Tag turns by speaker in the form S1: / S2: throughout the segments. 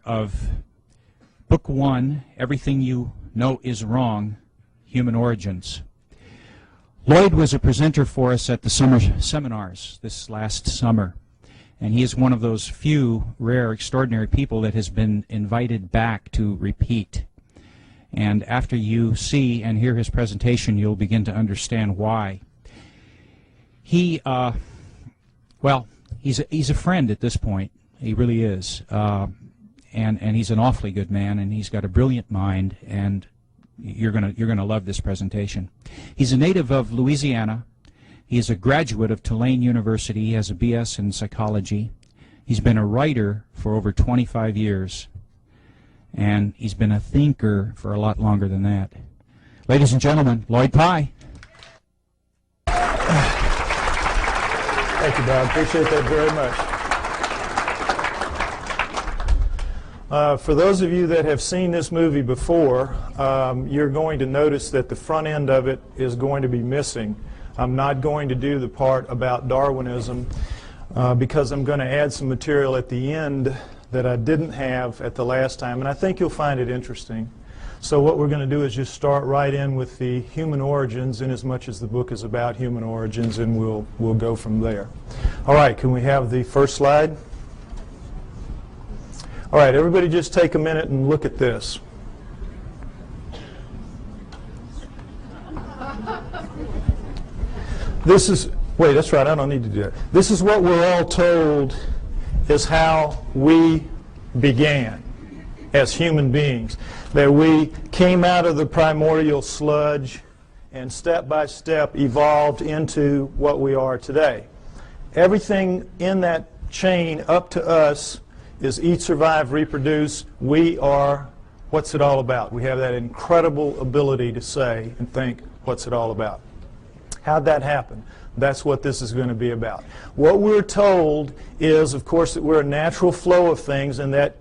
S1: of Book 1, Everything You Know Is Wrong, Human Origins. Lloyd was a presenter for us at the summer seminars this last summer, and he is one of those few rare, extraordinary people that has been invited back to repeat. And after you see and hear his presentation, you'll begin to understand why. He, well, he's a friend at this point. He really is. And he's an awfully good man, and he's got a brilliant mind, and you're gonna love this presentation. He's a native of Louisiana. He is a graduate of Tulane University. He has a BS in psychology. He's been a writer for over 25 years, and he's been a thinker for a lot longer than that. Ladies and gentlemen, Lloyd Pye.
S2: Thank you, Bob. Appreciate that very much. For those of you that have seen this movie before, you're going to notice that the front end of it is going to be missing. I'm not going to do the part about Darwinism because I'm going to add some material at the end that I didn't have at the last time, and I think you'll find it interesting. So what we're going to do is just start right in with the human origins, in as much as the book is about human origins, and we'll go from there. All right, can we have the first slide? All right, everybody just take a minute and look at this. This is, wait, that's right, I don't need to do that. This is what we're all told is how we began as human beings. That we came out of the primordial sludge and step by step evolved into what we are today. Everything in that chain up to us is eat, survive, reproduce. We are, what's it all about? We have that incredible ability to say and think, what's it all about? How'd that happen? That's what this is going to be about. What we're told is, of course, that we're a natural flow of things, and that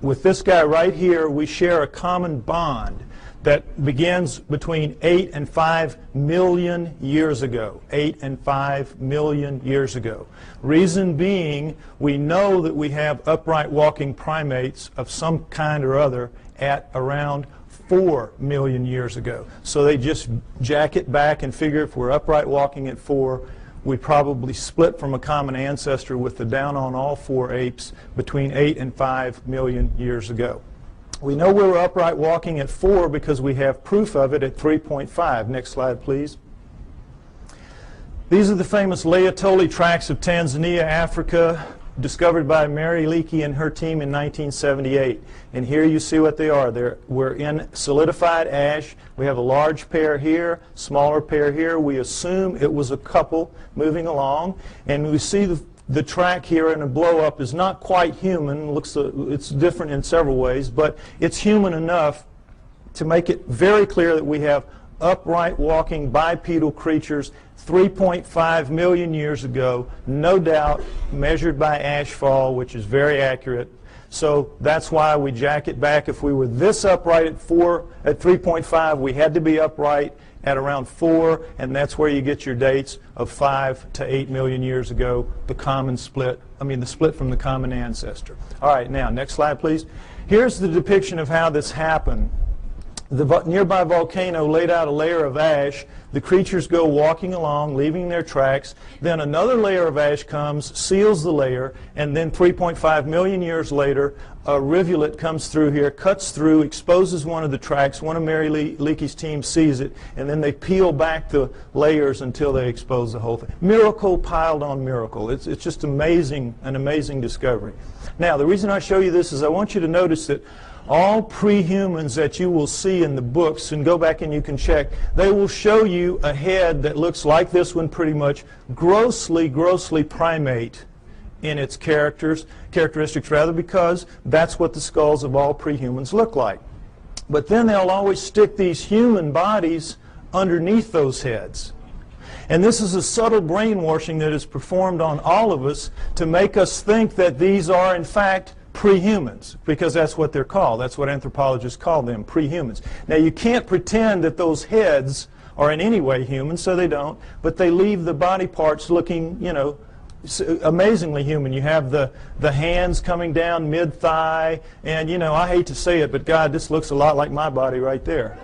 S2: with this guy right here, we share a common bond that begins between 8 and 5 million years ago. 8 and 5 million years ago. Reason being, we know that we have upright walking primates of some kind or other at around 4 million years ago. So they just jack it back and figure if we're upright walking at 4, we probably split from a common ancestor with the down on all 4 apes between 8 and 5 million years ago. We know we were upright walking at 4 because we have proof of it at 3.5. Next slide, please. These are the famous Laetoli tracks of Tanzania, Africa, discovered by Mary Leakey and her team in 1978. And here you see what they are. We're in solidified ash. We have a large pair here, smaller pair here. We assume it was a couple moving along. And we see the track here in a blow-up is not quite human. It's different in several ways, but it's human enough to make it very clear that we have upright walking bipedal creatures 3.5 million years ago, no doubt, measured by ashfall, which is very accurate. So that's why we jack it back. If we were this upright at 3.5, we had to be upright at around 4, and that's where you get your dates of 5 to 8 million years ago, the split from the common ancestor. All right, now, next slide, please. Here's the depiction of how this happened. The nearby volcano laid out a layer of ash. The creatures go walking along, leaving their tracks. Then another layer of ash comes, seals the layer, and then 3.5 million years later, a rivulet comes through here, cuts through, exposes one of the tracks. One of Mary Leakey's team sees it, and then they peel back the layers until they expose the whole thing. Miracle piled on miracle. It's just amazing, an amazing discovery. Now, the reason I show you this is I want you to notice that all pre-humans that you will see in the books, and go back and you can check, they will show you a head that looks like this one pretty much, grossly primate in its characteristics rather, because that's what the skulls of all pre-humans look like. But then they'll always stick these human bodies underneath those heads. And this is a subtle brainwashing that is performed on all of us to make us think that these are, in fact, pre-humans, because that's what they're called. That's what anthropologists call them, pre-humans. Now, you can't pretend that those heads are in any way human, so they don't, but they leave the body parts looking, amazingly human. You have the hands coming down mid-thigh, and you know, I hate to say it, but God, this looks a lot like my body right there.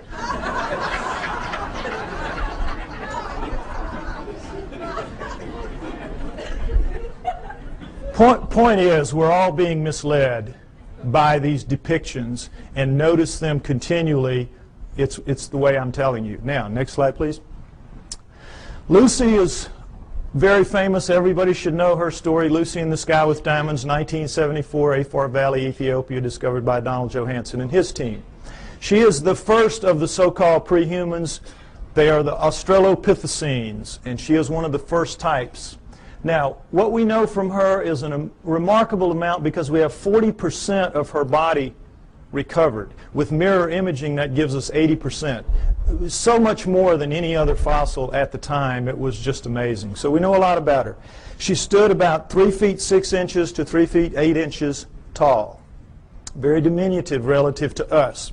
S2: Point is, we're all being misled by these depictions, and notice them continually. It's the way I'm telling you. Now, next slide, please. Lucy is very famous. Everybody should know her story. Lucy in the Sky with Diamonds, 1974, Afar Valley, Ethiopia, discovered by Donald Johanson and his team. She is the first of the so-called prehumans. They are the Australopithecines, and she is one of the first types. Now, what we know from her is a remarkable amount, because we have 40% of her body recovered. With mirror imaging, that gives us 80%. So much more than any other fossil at the time. It was just amazing. So we know a lot about her. She stood about 3 feet 6 inches to 3 feet 8 inches tall. Very diminutive relative to us.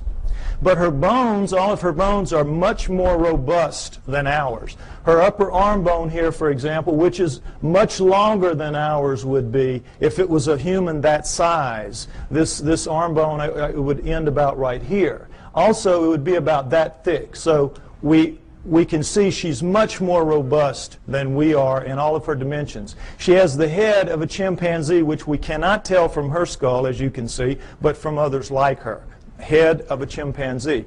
S2: But her bones, all of her bones, are much more robust than ours. Her upper arm bone here, for example, which is much longer than ours would be if it was a human that size. This arm bone, it would end about right here. Also, it would be about that thick. So we can see she's much more robust than we are in all of her dimensions. She has the head of a chimpanzee, which we cannot tell from her skull, as you can see, but from others like her. Head of a chimpanzee.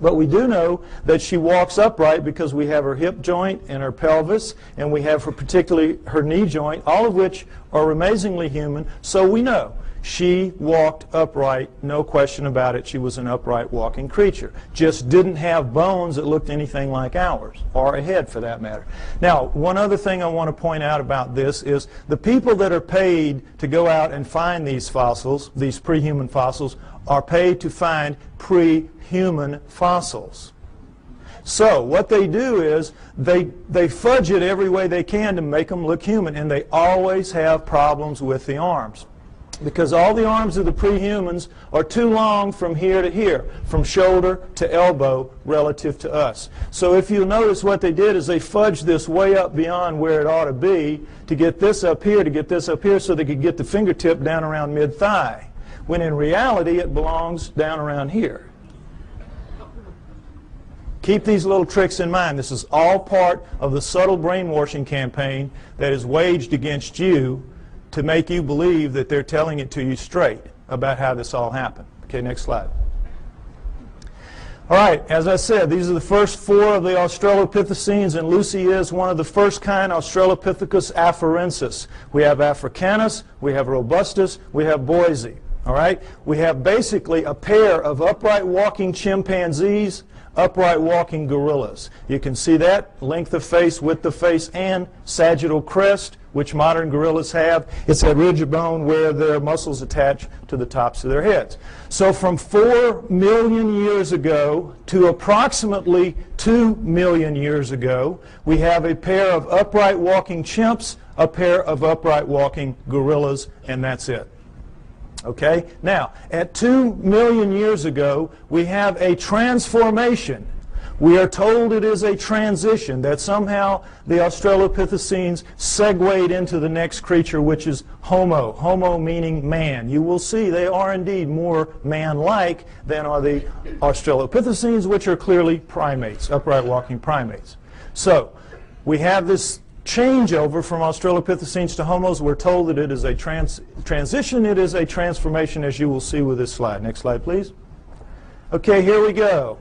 S2: But we do know that she walks upright because we have her hip joint and her pelvis, and we have her, particularly her knee joint, all of which are amazingly human. So we know she walked upright, no question about it. She was an upright walking creature. Just didn't have bones that looked anything like ours, or a head for that matter. Now, one other thing I want to point out about this is the people that are paid to go out and find these fossils, these pre-human fossils, are paid to find pre-human fossils. So what they do is they fudge it every way they can to make them look human, and they always have problems with the arms, because all the arms of the pre-humans are too long from here to here, from shoulder to elbow relative to us. So if you notice, what they did is they fudged this way up beyond where it ought to be to get this up here, so they could get the fingertip down around mid-thigh, when in reality it belongs down around here. Keep these little tricks in mind. This is all part of the subtle brainwashing campaign that is waged against you to make you believe that they're telling it to you straight about how this all happened. Okay, next slide. All right, as I said, these are the first 4 of the Australopithecines, and Lucy is one of the first kind, Australopithecus afarensis. We have Africanus, we have Robustus, we have Boise. All right, we have basically a pair of upright walking chimpanzees, upright walking gorillas. You can see that length of face, width of face, and sagittal crest, which modern gorillas have. It's that ridge of bone where their muscles attach to the tops of their heads. So from 4 million years ago to approximately 2 million years ago, we have a pair of upright walking chimps, a pair of upright walking gorillas, and that's it. Okay? Now, at 2 million years ago, we have a transformation. We are told it is a transition, that somehow the Australopithecines segued into the next creature, which is Homo. Homo meaning man. You will see they are indeed more man-like than are the Australopithecines, which are clearly primates, upright walking primates. So, we have this changeover from Australopithecines to Homos. We're told that it is a transition, it is a transformation, as you will see with this slide. Next slide, please. Okay, here we go.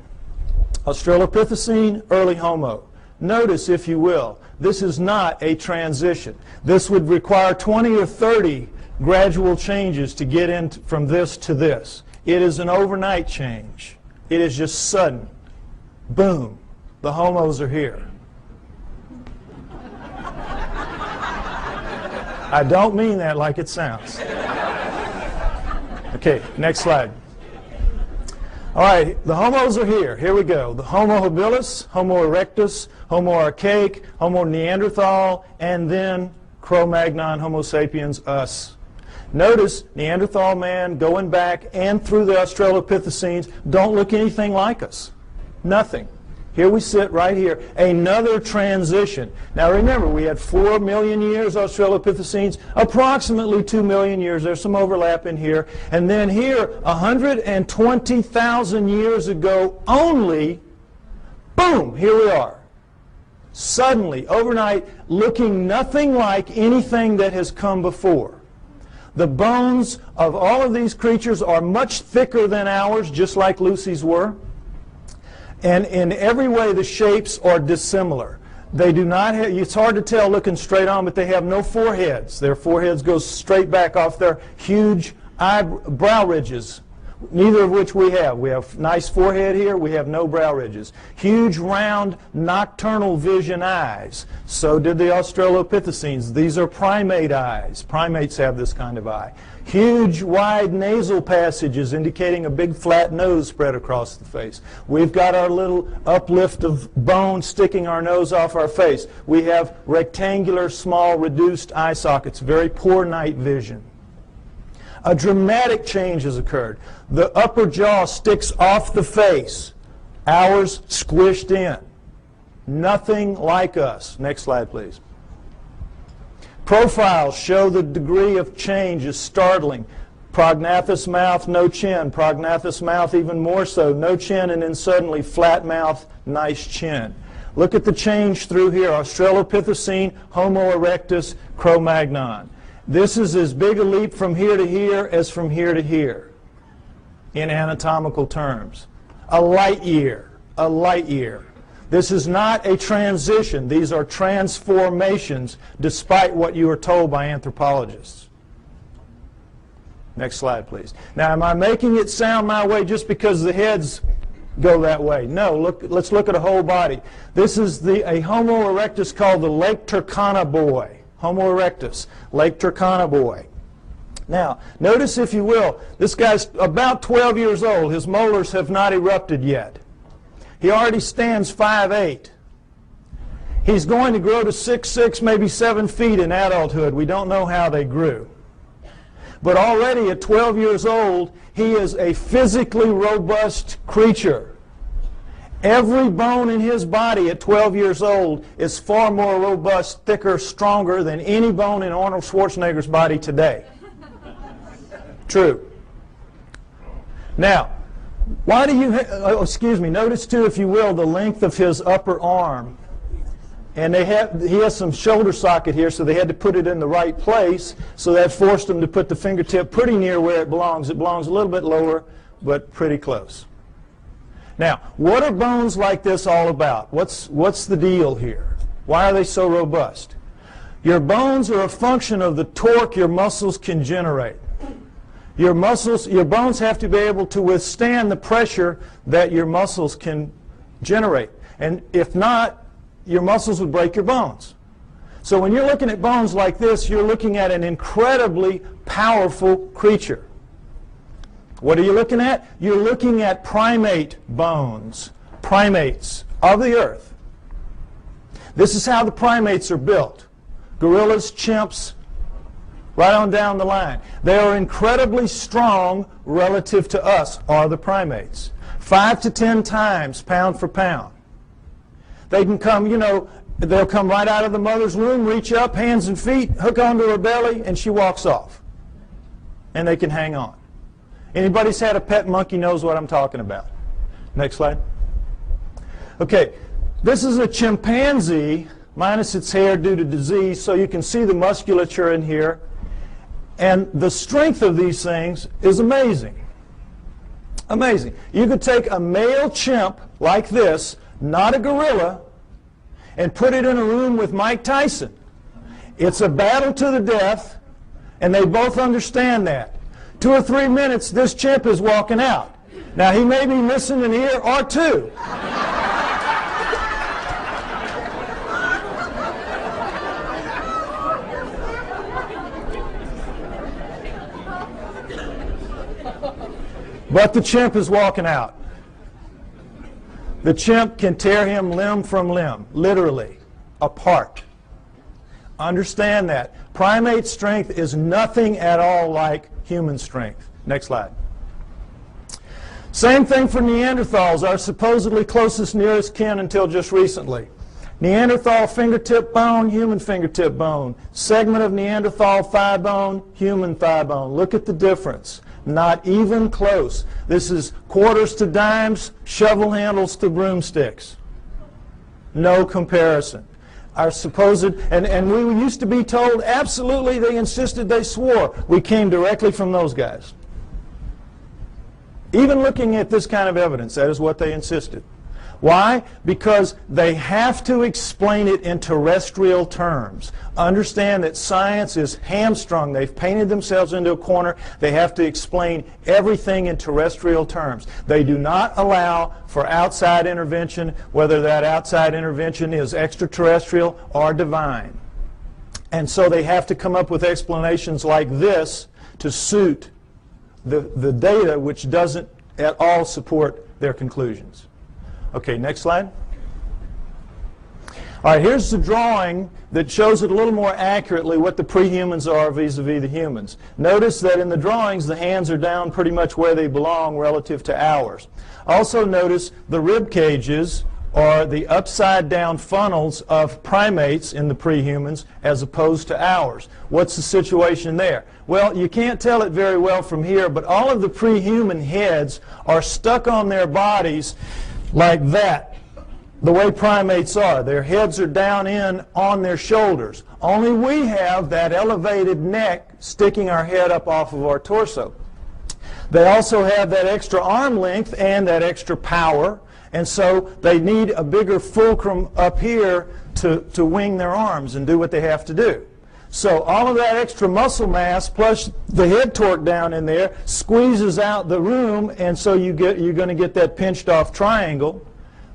S2: Australopithecine, early Homo. Notice, if you will, this is not a transition. This would require 20 or 30 gradual changes to get in from this to this. It is an overnight change. It is just sudden. Boom. The Homos are here. I don't mean that like it sounds. Okay, next slide. All right, the Homos are here. Here we go. The Homo habilis, Homo erectus, Homo archaic, Homo neanderthal, and then Cro-Magnon, Homo sapiens, us. Notice Neanderthal man going back and through the Australopithecines don't look anything like us. Nothing. Here we sit right here, another transition. Now remember, we had 4 million years Australopithecines, approximately 2 million years. There's some overlap in here. And then here, 120,000 years ago only, boom, here we are. Suddenly, overnight, looking nothing like anything that has come before. The bones of all of these creatures are much thicker than ours, just like Lucy's were. And in every way, the shapes are dissimilar. They do not have, it's hard to tell looking straight on, but they have no foreheads. Their foreheads go straight back off their huge brow ridges, neither of which we have. We have nice forehead here. We have no brow ridges. Huge, round, nocturnal vision eyes. So did the Australopithecines. These are primate eyes. Primates have this kind of eye. Huge, wide nasal passages indicating a big flat nose spread across the face. We've got our little uplift of bone sticking our nose off our face. We have rectangular, small, reduced eye sockets, very poor night vision. A dramatic change has occurred. The upper jaw sticks off the face, ours squished in. Nothing like us. Next slide, please. Profiles show the degree of change is startling. Prognathous mouth, no chin. Prognathous mouth even more so. No chin, and then suddenly flat mouth, nice chin. Look at the change through here. Australopithecine, Homo erectus, Cro-Magnon. This is as big a leap from here to here as from here to here in anatomical terms. A light year. A light year. This is not a transition. These are transformations, despite what you are told by anthropologists. Next slide, please. Now, am I making it sound my way just because the heads go that way? No, let's look at a whole body. This is a Homo erectus called the Lake Turkana Boy. Homo erectus, Lake Turkana Boy. Now, notice, if you will, this guy's about 12 years old. His molars have not erupted yet. He already stands 5'8". He's going to grow to 6'6", maybe 7 feet in adulthood. We don't know how they grew. But already at 12 years old, he is a physically robust creature. Every bone in his body at 12 years old is far more robust, thicker, stronger than any bone in Arnold Schwarzenegger's body today. True. Now, why do you, notice too, if you will, the length of his upper arm. And he has some shoulder socket here, so they had to put it in the right place, so that forced them to put the fingertip pretty near where it belongs. It belongs a little bit lower, but pretty close. Now, what are bones like this all about? What's the deal here? Why are they so robust? Your bones are a function of the torque your muscles can generate. Your bones have to be able to withstand the pressure that your muscles can generate. And if not, your muscles would break your bones. So when you're looking at bones like this, you're looking at an incredibly powerful creature. What are you looking at? You're looking at primate bones, primates of the earth. This is how the primates are built. Gorillas, chimps, right on down the line. They are incredibly strong relative to us, are the primates. 5 to 10 times pound for pound. They can come, they'll come right out of the mother's womb, reach up, hands and feet, hook onto her belly, and she walks off. And they can hang on. Anybody's had a pet monkey knows what I'm talking about. Next slide. Okay, this is a chimpanzee minus its hair due to disease, so you can see the musculature in here. And the strength of these things is amazing. Amazing. You could take a male chimp like this, not a gorilla, and put it in a room with Mike Tyson. It's a battle to the death, and they both understand that. 2 or 3 minutes, this chimp is walking out. Now, he may be missing an ear or two. But the chimp is walking out. The chimp can tear him limb from limb, literally, apart. Understand that. Primate strength is nothing at all like human strength. Next slide. Same thing for Neanderthals, our supposedly closest nearest kin until just recently. Neanderthal fingertip bone, human fingertip bone. Segment of Neanderthal thigh bone, human thigh bone. Look at the difference. Not even close. This is quarters to dimes, shovel handles to broomsticks. No comparison. Our supposed, and we used to be told absolutely, they insisted, they swore. We came directly from those guys. Even looking at this kind of evidence, that is what they insisted. Why? Because they have to explain it in terrestrial terms. Understand that science is hamstrung. They've painted themselves into a corner. They have to explain everything in terrestrial terms. They do not allow for outside intervention, whether that outside intervention is extraterrestrial or divine. And so they have to come up with explanations like this to suit the data, which doesn't at all support their conclusions. Okay, next slide. All right, here's the drawing that shows it a little more accurately what the prehumans are vis-a-vis the humans. Notice that in the drawings the hands are down pretty much where they belong relative to ours. Also notice the rib cages are the upside down funnels of primates in the prehumans as opposed to ours. What's the situation there? Well, you can't tell it very well from here, but all of the prehuman heads are stuck on their bodies like that, the way primates are. Their heads are down in on their shoulders. Only we have that elevated neck sticking our head up off of our torso. They also have that extra arm length and that extra power, and so they need a bigger fulcrum up here to wing their arms and do what they have to do. So all of that extra muscle mass plus the head torque down in there squeezes out the room, and so you're going to get that pinched off triangle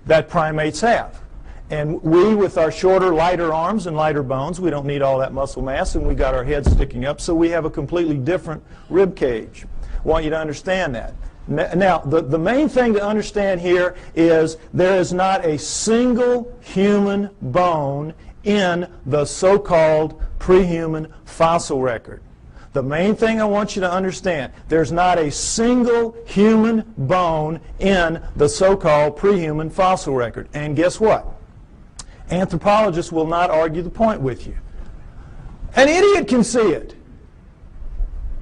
S2: that primates have. And we, with our shorter, lighter arms and lighter bones, we don't need all that muscle mass, and we got our heads sticking up, so we have a completely different rib cage. I want you to understand that. Now, the main thing to understand here is there is not a single human bone in the so-called prehuman fossil record. The main thing I want you to understand, there's not a single human bone in the so-called prehuman fossil record. And guess what? Anthropologists will not argue the point with you. An idiot can see it.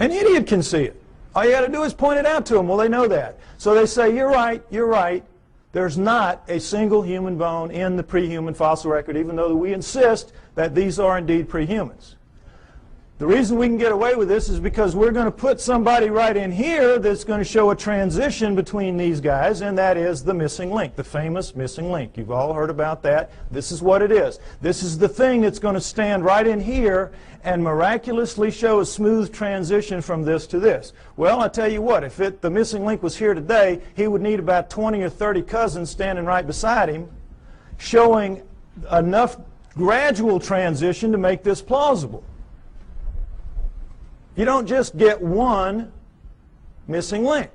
S2: An idiot can see it. All you got to do is point it out to them. Well, they know that. So they say, you're right, you're right. There's not a single human bone in the prehuman fossil record, even though we insist that these are indeed prehumans. The reason we can get away with this is because we're going to put somebody right in here that's going to show a transition between these guys, and that is the missing link, the famous missing link. You've all heard about that. This is what it is. This is the thing that's going to stand right in here and miraculously show a smooth transition from this to this. Well, I tell you what, if the missing link was here today, he would need about 20 or 30 cousins standing right beside him, showing enough gradual transition to make this plausible. You don't just get one missing link.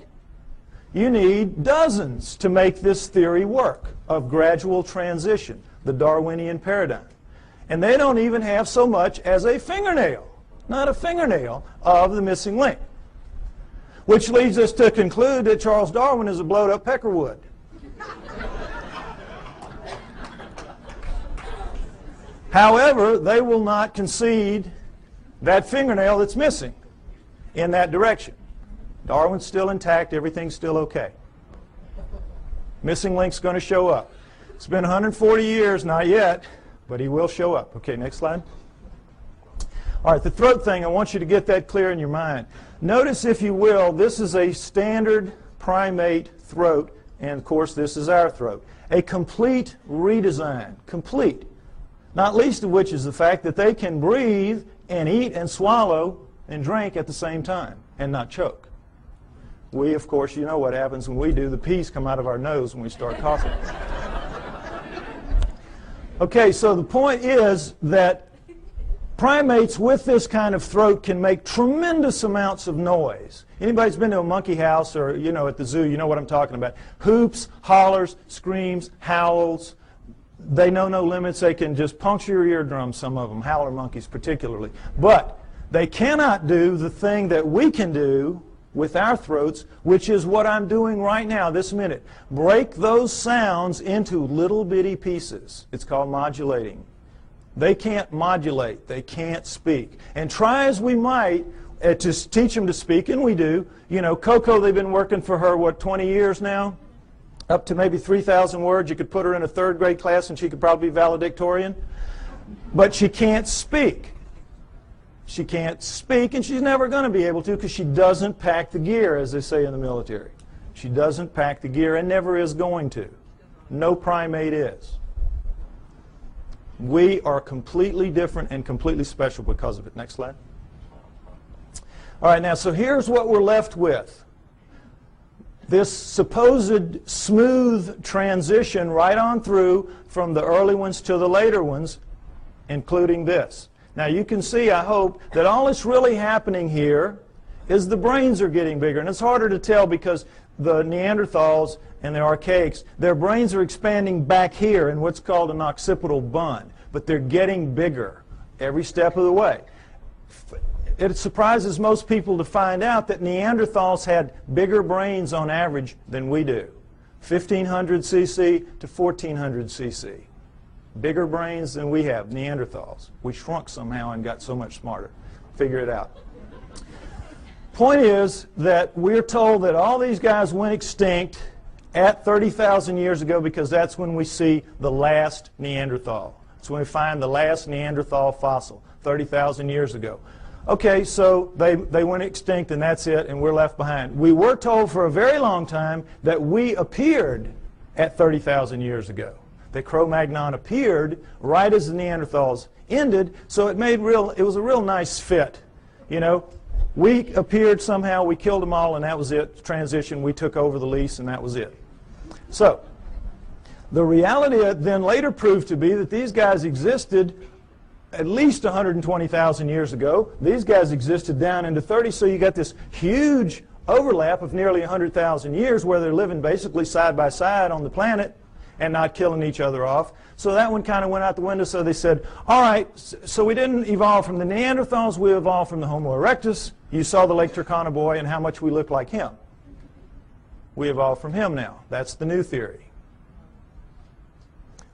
S2: You need dozens to make this theory work of gradual transition, the Darwinian paradigm. And they don't even have so much as a fingernail, not a fingernail, of the missing link. Which leads us to conclude that Charles Darwin is a blowed-up peckerwood. However, they will not concede that fingernail that's missing in that direction. Darwin's still intact, everything's still okay. Missing link's going to show up. It's been 140 years, not yet, but he will show up. Okay, next slide. All right, the throat thing, I want you to get that clear in your mind. Notice, if you will, this is a standard primate throat, and of course this is our throat. A complete redesign, complete. Not least of which is the fact that they can breathe and eat and swallow and drink at the same time and not choke. We, of course, you know what happens when we do. The peas come out of our nose when we start coughing. Okay, so the point is that primates with this kind of throat can make tremendous amounts of noise. Anybody's been to a monkey house or, you know, at the zoo, you know what I'm talking about. Hoops, hollers, screams, howls. They know no limits. They can just puncture your eardrums, some of them, howler monkeys particularly. But they cannot do the thing that we can do with our throats, which is what I'm doing right now, this minute. Break those sounds into little bitty pieces. It's called modulating. They can't modulate. They can't speak. And try as we might to teach them to speak, and we do. You know, Coco, they've been working for her, what, 20 years now? Up to maybe 3,000 words. You could put her in a third grade class and she could probably be valedictorian. But she can't speak. She can't speak, and she's never going to be able to because she doesn't pack the gear, as they say in the military. She doesn't pack the gear and never is going to. No primate is. We are completely different and completely special because of it. Next slide. All right, now, so here's what we're left with. This supposed smooth transition right on through from the early ones to the later ones, including this. Now, you can see, I hope, that all that's really happening here is the brains are getting bigger. And it's harder to tell because the Neanderthals and the Archaics, their brains are expanding back here in what's called an occipital bun. But they're getting bigger every step of the way. It surprises most people to find out that Neanderthals had bigger brains on average than we do. 1,500 cc to 1,400 cc. Bigger brains than we have, Neanderthals. We shrunk somehow and got so much smarter. Figure it out. Point is that we're told that all these guys went extinct at 30,000 years ago because that's when we see the last Neanderthal. That's when we find the last Neanderthal fossil, 30,000 years ago. Okay, so they went extinct and that's it, and we're left behind. We were told for a very long time that we appeared at 30,000 years ago. That Cro-Magnon appeared right as the Neanderthals ended, so it was a real nice fit. You know, we appeared somehow, we killed them all, and that was it. Transition, we took over the lease, and that was it. So, the reality then later proved to be that these guys existed at least 120,000 years ago. These guys existed down into 30, so you got this huge overlap of nearly 100,000 years where they're living basically side by side on the planet and not killing each other off. So that one kind of went out the window, so they said, all right, so we didn't evolve from the Neanderthals, we evolved from the Homo erectus. You saw the Lake Turkana Boy and how much we look like him. We evolved from him now. That's the new theory.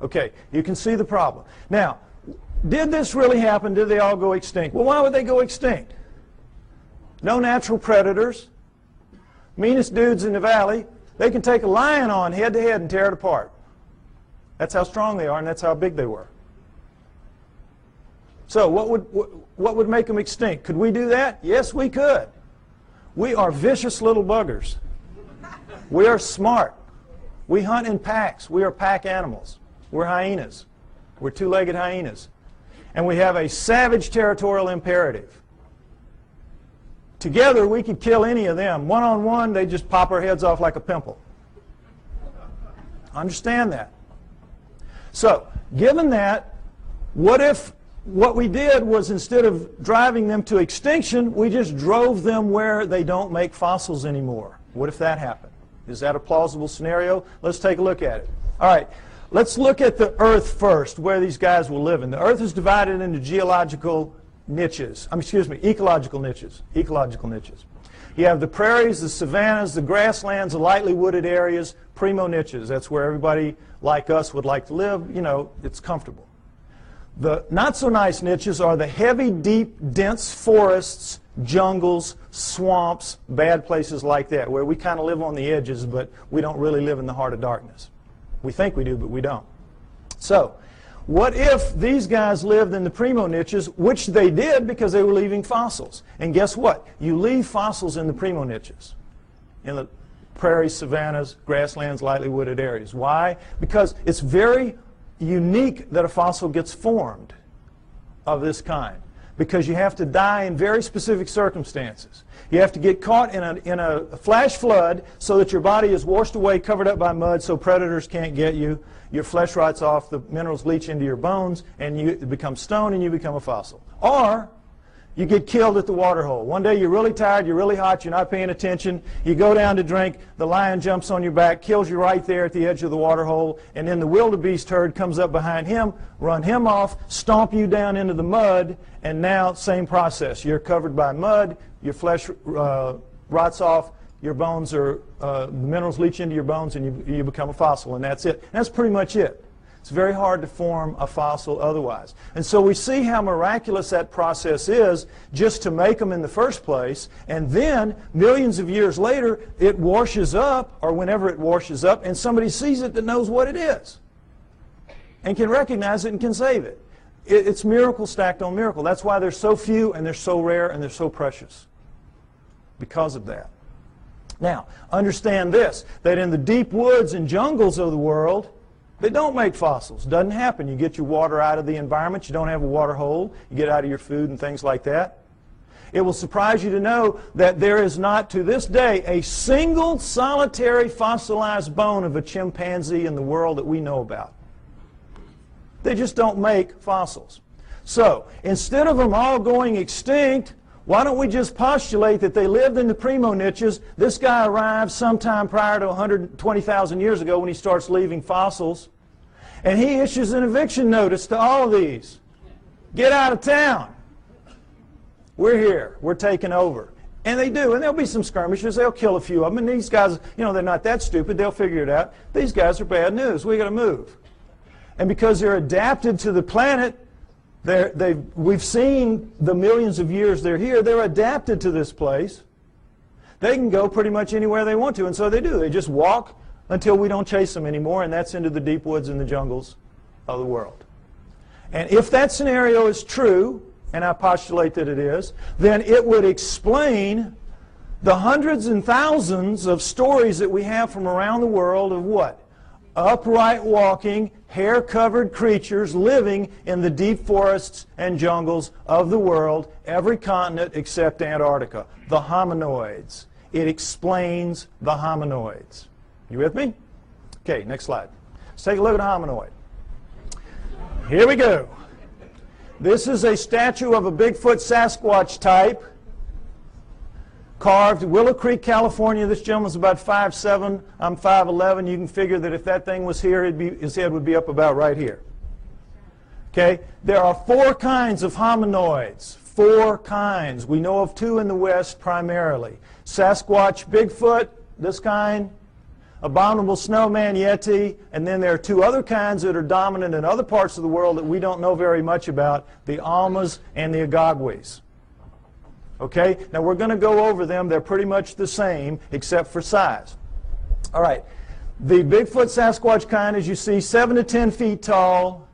S2: Okay, you can see the problem. Now, did this really happen? Did they all go extinct? Well, why would they go extinct? No natural predators. Meanest dudes in the valley. They can take a lion on head to head and tear it apart. That's how strong they are, and that's how big they were. So what would make them extinct? Could we do that? Yes, we could. We are vicious little buggers. We are smart. We hunt in packs. We are pack animals. We're hyenas. We're two-legged hyenas. And we have a savage territorial imperative. Together, we could kill any of them. One-on-one, they just pop our heads off like a pimple. Understand that. So, given that, what if what we did was instead of driving them to extinction, we just drove them where they don't make fossils anymore? What if that happened? Is that a plausible scenario? Let's take a look at it. All right. Let's look at the Earth first, where these guys will live in. The Earth is divided into ecological niches. Ecological niches. You have the prairies, the savannas, the grasslands, the lightly wooded areas, primo niches. That's where everybody like us would like to live. You know, it's comfortable. The not so nice niches are the heavy, deep, dense forests, jungles, swamps, bad places like that, where we kind of live on the edges, but we don't really live in the heart of darkness. We think we do, but we don't. So, what if these guys lived in the primo niches, which they did because they were leaving fossils? And guess what? You leave fossils in the primo niches, in the prairies, savannas, grasslands, lightly wooded areas. Why? Because it's very unique that a fossil gets formed of this kind, because you have to die in very specific circumstances. You have to get caught in a flash flood so that your body is washed away, covered up by mud, so predators can't get you. Your flesh rots off, the minerals leach into your bones, and you become stone and you become a fossil. Or you get killed at the water hole. One day you're really tired, you're really hot, you're not paying attention, you go down to drink, the lion jumps on your back, kills you right there at the edge of the water hole, and then the wildebeest herd comes up behind him, run him off, stomp you down into the mud, and now same process. You're covered by mud, your flesh rots off, your bones are, the minerals leach into your bones, and you become a fossil, and that's it. And that's pretty much it. It's very hard to form a fossil otherwise. And so we see how miraculous that process is just to make them in the first place, and then millions of years later it washes up, or whenever it washes up, and somebody sees it that knows what it is and can recognize it and can save it. It's miracle stacked on miracle. That's why they're so few and they're so rare and they're so precious, because of that. Now, understand this, that in the deep woods and jungles of the world, they don't make fossils. It doesn't happen. You get your water out of the environment. You don't have a water hole. You get out of your food and things like that. It will surprise you to know that there is not, to this day, a single solitary fossilized bone of a chimpanzee in the world that we know about. They just don't make fossils. So, instead of them all going extinct, why don't we just postulate that they lived in the Primo niches? This guy arrived sometime prior to 120,000 years ago when he starts leaving fossils. And he issues an eviction notice to all of these. Get out of town. We're here. We're taking over. And they do. And there'll be some skirmishes. They'll kill a few of them. And these guys, you know, they're not that stupid. They'll figure it out. These guys are bad news. We got to move. And because they're adapted to the planet, we've seen the millions of years they're here. They're adapted to this place. They can go pretty much anywhere they want to, and so they do. They just walk until we don't chase them anymore, and that's into the deep woods and the jungles of the world. And if that scenario is true, and I postulate that it is, then it would explain the hundreds and thousands of stories that we have from around the world of what? Upright walking, hair-covered creatures living in the deep forests and jungles of the world, every continent except Antarctica. The hominoids. It explains the hominoids. You with me? Okay, next slide. Let's take a look at a hominoid. Here we go. This is a statue of a Bigfoot Sasquatch type, carved Willow Creek, California. This gentleman's about 5'7". I'm 5'11". You can figure that if that thing was here, his head would be up about right here. Okay? There are 4 kinds of hominoids. 4 kinds. We know of 2 in the West primarily. Sasquatch Bigfoot, this kind. Abominable Snowman Yeti. And then there are 2 other kinds that are dominant in other parts of the world that we don't know very much about. The Almas and the Agagwis. Okay? Now we're going to go over them. They're pretty much the same except for size. All right. The Bigfoot Sasquatch kind, as you see, 7 to 10 feet tall,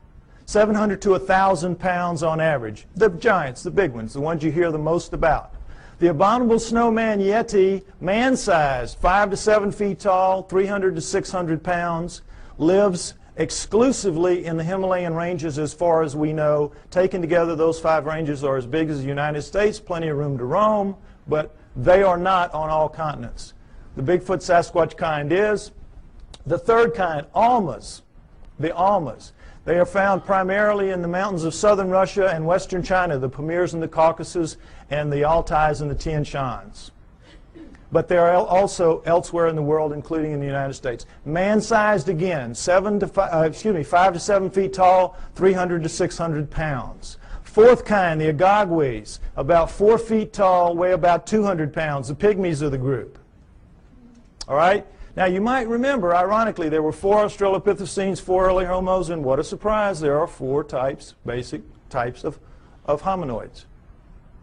S2: 700 to 1,000 pounds on average. The giants, the big ones, the ones you hear the most about. The Abominable Snowman Yeti, man-sized, 5 to 7 feet tall, 300 to 600 pounds, lives exclusively in the Himalayan ranges as far as we know. Taken together, those 5 ranges are as big as the United States, plenty of room to roam, but they are not on all continents. The Bigfoot Sasquatch kind is. The third kind, Almas. The Almas. They are found primarily in the mountains of southern Russia and western China, the Pamirs and the Caucasus, and the Altais and the Tian Shans. But they are also elsewhere in the world, including in the United States. Man-sized again, 5 to 7 feet tall, 300 to 600 pounds. Fourth kind, the Agagwis, about 4 feet tall, weigh about 200 pounds, the pygmies of the group. All right? Now, you might remember, ironically, there were 4 Australopithecines, 4 early Homos, and what a surprise, there are 4 types, basic types of hominoids.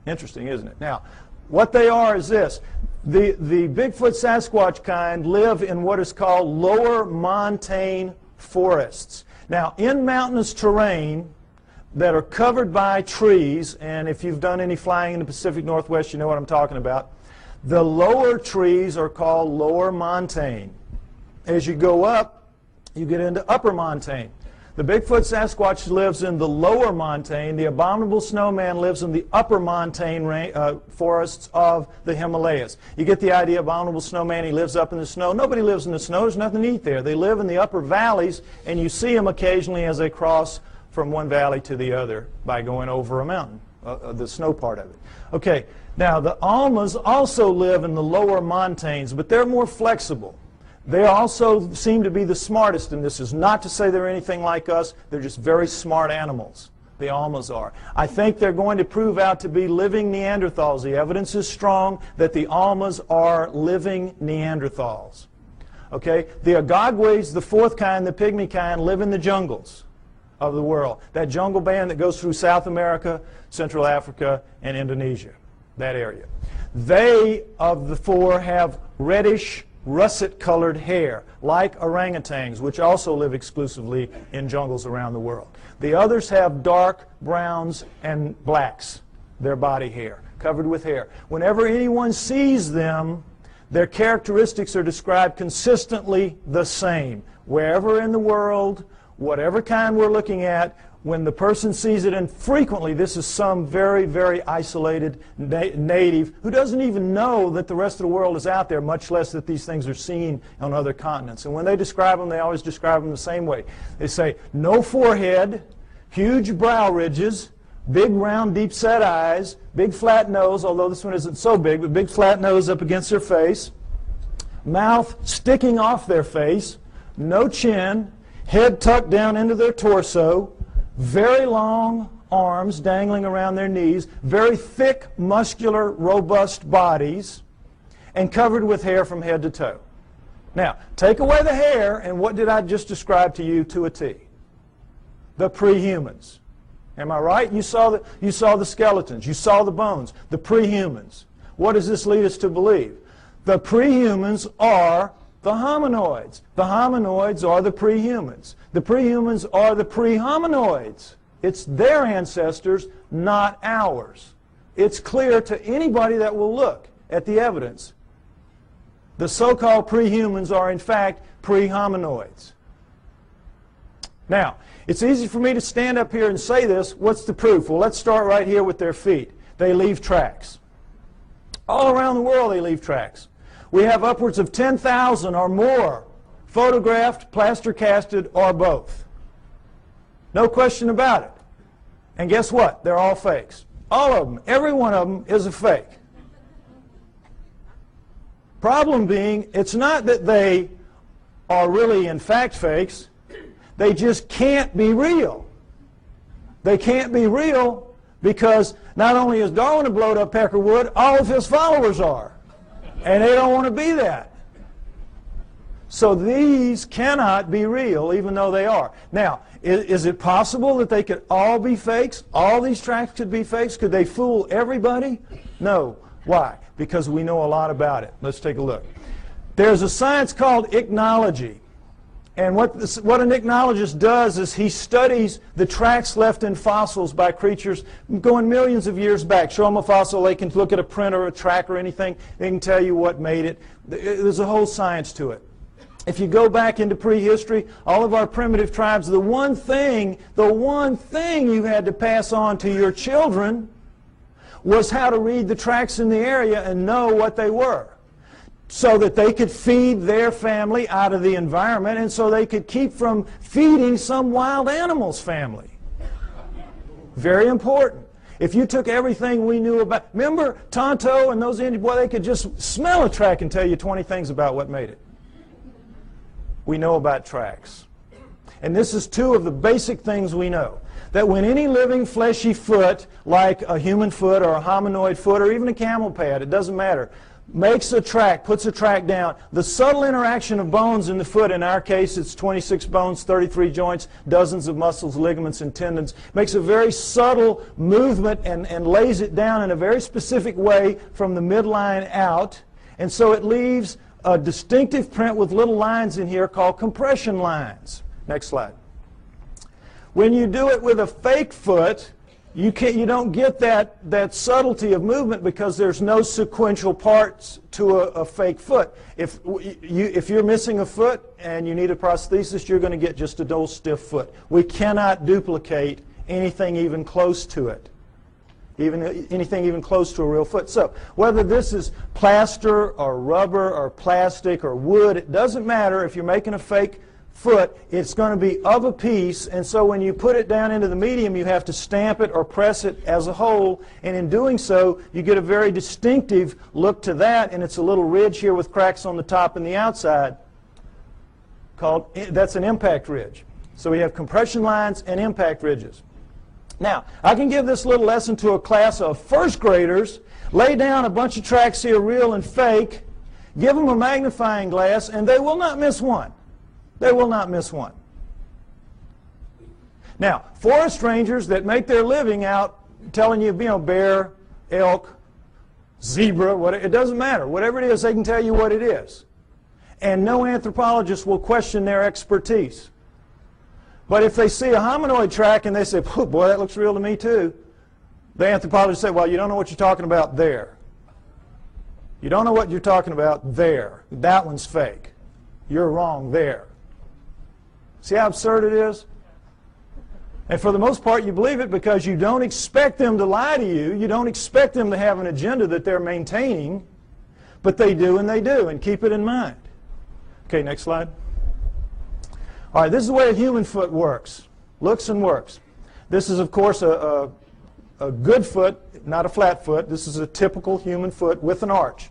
S2: Interesting, isn't it? Now, what they are is this. The Bigfoot Sasquatch kind live in what is called lower montane forests. Now, in mountainous terrain that are covered by trees, and if you've done any flying in the Pacific Northwest, you know what I'm talking about. The lower trees are called lower montane. As you go up, you get into upper montane. The Bigfoot Sasquatch lives in the lower montane. The Abominable Snowman lives in the upper montane forests of the Himalayas. You get the idea, Abominable Snowman, he lives up in the snow. Nobody lives in the snow. There's nothing to eat there. They live in the upper valleys, and you see them occasionally as they cross from one valley to the other by going over a mountain, the snow part of it. Okay, now the Almas also live in the lower montanes, but they're more flexible. They also seem to be the smartest, and this is not to say they're anything like us. They're just very smart animals. The Almas are. I think they're going to prove out to be living Neanderthals. The evidence is strong that the Almas are living Neanderthals. Okay? The Agogwes, the fourth kind, the pygmy kind, live in the jungles of the world. That jungle band that goes through South America, Central Africa, and Indonesia, that area. They, of the four, have reddish, russet-colored hair, like orangutans, which also live exclusively in jungles around the world. The others have dark browns and blacks, their body hair, covered with hair. Whenever anyone sees them, their characteristics are described consistently the same. Wherever in the world, whatever kind we're looking at, when the person sees it, and frequently this is some very, very isolated native who doesn't even know that the rest of the world is out there, much less that these things are seen on other continents. And when they describe them, they always describe them the same way. They say, no forehead, huge brow ridges, big round deep set eyes, big flat nose, although this one isn't so big, but big flat nose up against their face, mouth sticking off their face, no chin, head tucked down into their torso, very long arms dangling around their knees, very thick, muscular, robust bodies, and covered with hair from head to toe. Now, take away the hair, and what did I just describe to you to a T? The pre-humans. Am I right? You saw the skeletons. You saw the bones. The pre-humans. What does this lead us to believe? The pre-humans are the hominoids. The hominoids are the pre-humans. The pre-humans are the pre-hominoids. It's their ancestors, not ours. It's clear to anybody that will look at the evidence. The so-called pre-humans are, in fact, pre-hominoids. Now, it's easy for me to stand up here and say this. What's the proof? Well, let's start right here with their feet. They leave tracks. All around the world they leave tracks. We have upwards of 10,000 or more photographed, plaster casted, or both. No question about it. And guess what? They're all fakes. All of them. Every one of them is a fake. Problem being, it's not that they are really in fact fakes. They just can't be real. They can't be real because not only is Darwin a blowed up peckerwood, all of his followers are. And they don't want to be that. So these cannot be real, even though they are. Now, is it possible that they could all be fakes? All these tracks could be fakes? Could they fool everybody? No. Why? Because we know a lot about it. Let's take a look. There's a science called ichnology. And what an ichnologist does is he studies the tracks left in fossils by creatures going millions of years back. Show them a fossil, they can look at a print or a track or anything. They can tell you what made it. There's a whole science to it. If you go back into prehistory, all of our primitive tribes, the one thing you had to pass on to your children was how to read the tracks in the area and know what they were, so that they could feed their family out of the environment and so they could keep from feeding some wild animal's family. Very important. If you took everything we knew about, remember Tonto and those Indians, boy, they could just smell a track and tell you 20 things about what made it. We know about tracks. And this is two of the basic things we know. That when any living fleshy foot, like a human foot or a hominoid foot or even a camel pad, it doesn't matter, makes a track, puts a track down, the subtle interaction of bones in the foot, in our case it's 26 bones, 33 joints, dozens of muscles, ligaments, and tendons, makes a very subtle movement and lays it down in a very specific way from the midline out. And so it leaves a distinctive print with little lines in here called compression lines. Next slide. When you do it with a fake foot, you don't get that subtlety of movement because there's no sequential parts to a fake foot. If you're missing a foot and you need a prosthesis, you're going to get just a dull, stiff foot. We cannot duplicate anything even close to it, anything even close to a real foot. So whether this is plaster or rubber or plastic or wood, it doesn't matter. If you're making a fake foot, it's going to be of a piece, and so when you put it down into the medium, you have to stamp it or press it as a whole, and in doing so, you get a very distinctive look to that, and it's a little ridge here with cracks on the top and the outside that's an impact ridge. So we have compression lines and impact ridges. Now, I can give this little lesson to a class of first graders, lay down a bunch of tracks here, real and fake, give them a magnifying glass, and they will not miss one. They will not miss one. Now, forest rangers that make their living out telling you, bear, elk, zebra, it doesn't matter. Whatever it is, they can tell you what it is. And no anthropologist will question their expertise. But if they see a hominoid track and they say, oh, boy, that looks real to me too, the anthropologist say, well, you don't know what you're talking about there. You don't know what you're talking about there. That one's fake. You're wrong there. See how absurd it is? And for the most part, you believe it because you don't expect them to lie to you. You don't expect them to have an agenda that they're maintaining. But they do, and they do, and keep it in mind. Okay, next slide. All right, this is the way a human foot works. Looks and works. This is, of course, a good foot, not a flat foot. This is a typical human foot with an arch.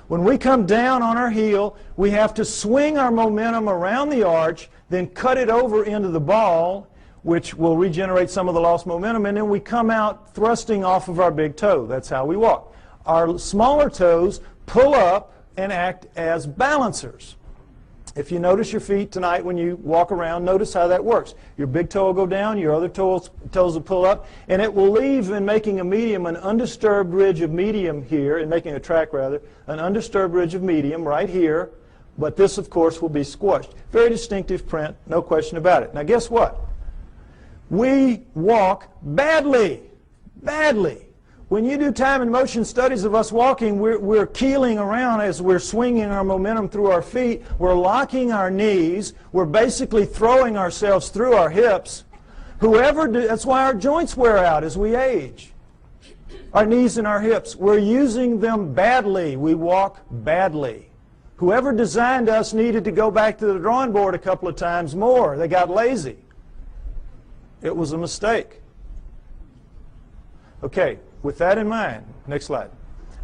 S2: When we come down on our heel, we have to swing our momentum around the arch, then cut it over into the ball, which will regenerate some of the lost momentum, and then we come out thrusting off of our big toe. That's how we walk. Our smaller toes pull up and act as balancers. If you notice your feet tonight when you walk around, notice how that works. Your big toe will go down, your other toes will pull up, and it will leave in making a medium, an undisturbed ridge of medium here, in making a track rather, an undisturbed ridge of medium right here, but this, of course, will be squashed. Very distinctive print, no question about it. Now, guess what? We walk badly, badly. When you do time and motion studies of us walking, we're keeling around as we're swinging our momentum through our feet. We're locking our knees. We're basically throwing ourselves through our hips. That's why our joints wear out as we age. Our knees and our hips. We're using them badly. We walk badly. Whoever designed us needed to go back to the drawing board a couple of times more. They got lazy. It was a mistake. Okay, with that in mind, next slide.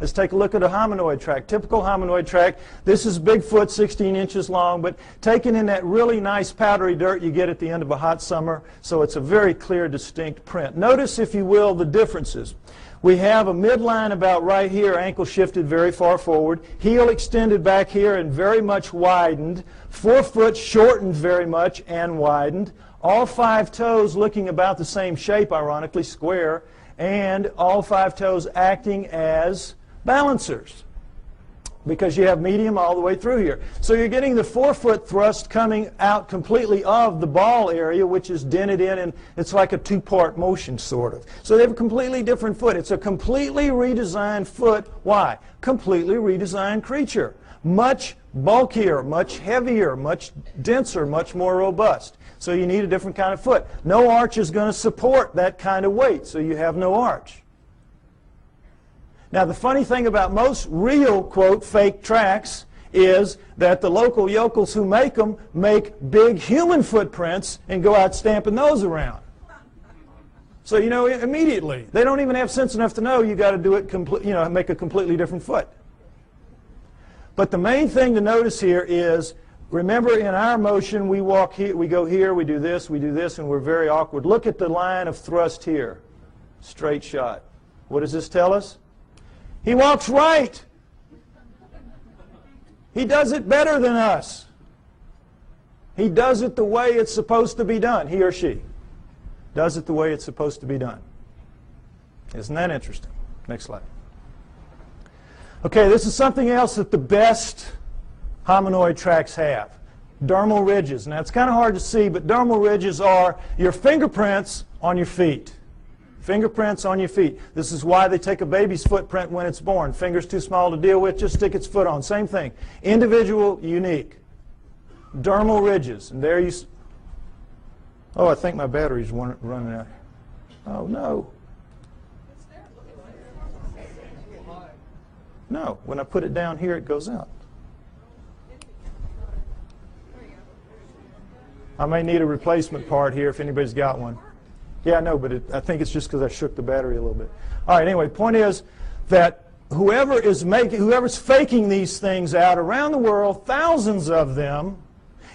S2: Let's take a look at a hominoid track. Typical hominoid track. This is Bigfoot, 16 inches long, but taken in that really nice powdery dirt you get at the end of a hot summer, so it's a very clear, distinct print. Notice, if you will, the differences. We have a midline about right here, ankle shifted very far forward, heel extended back here and very much widened, forefoot shortened very much and widened, all 5 toes looking about the same shape, ironically, square, and all 5 toes acting as balancers because you have medium all the way through here. So you're getting the forefoot thrust coming out completely of the ball area, which is dented in, and it's like a 2-part motion, sort of. So they have a completely different foot. It's a completely redesigned foot. Why? Completely redesigned creature. Much bulkier, much heavier, much denser, much more robust. So you need a different kind of foot. No arch is going to support that kind of weight, so you have no arch. Now, the funny thing about most real, quote, fake tracks is that the local yokels who make them make big human footprints and go out stamping those around. So, you know, immediately, they don't even have sense enough to know you got to do it, make a completely different foot. But the main thing to notice here is, remember, in our motion, we walk here, we go here, we do this, and we're very awkward. Look at the line of thrust here. Straight shot. What does this tell us? He walks right. He does it better than us. He does it the way it's supposed to be done. He or she does it the way it's supposed to be done. Isn't that interesting? Next slide. Okay, this is something else that the best hominoid tracks have. Dermal ridges. Now, it's kind of hard to see, but dermal ridges are your fingerprints on your feet. Fingerprints on your feet. This is why they take a baby's footprint when it's born. Finger's too small to deal with, just stick its foot on. Same thing. Individual, unique. Dermal ridges. And there you... Oh, I think my battery's running out. Oh, no. No, when I put it down here, it goes out. I may need a replacement part here if anybody's got one. Yeah, I know, but I think it's just because I shook the battery a little bit. All right, anyway, point is that whoever's faking these things out around the world, thousands of them,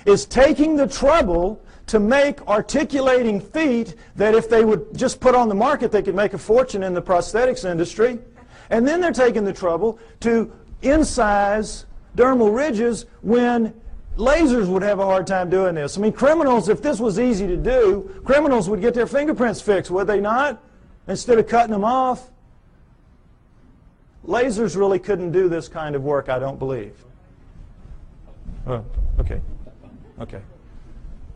S2: is taking the trouble to make articulating feet that if they would just put on the market, they could make a fortune in the prosthetics industry. And then they're taking the trouble to incise dermal ridges when lasers would have a hard time doing this. I mean, criminals, if this was easy to do, criminals would get their fingerprints fixed, would they not? Instead of cutting them off. Lasers really couldn't do this kind of work, I don't believe. Oh, okay. Okay.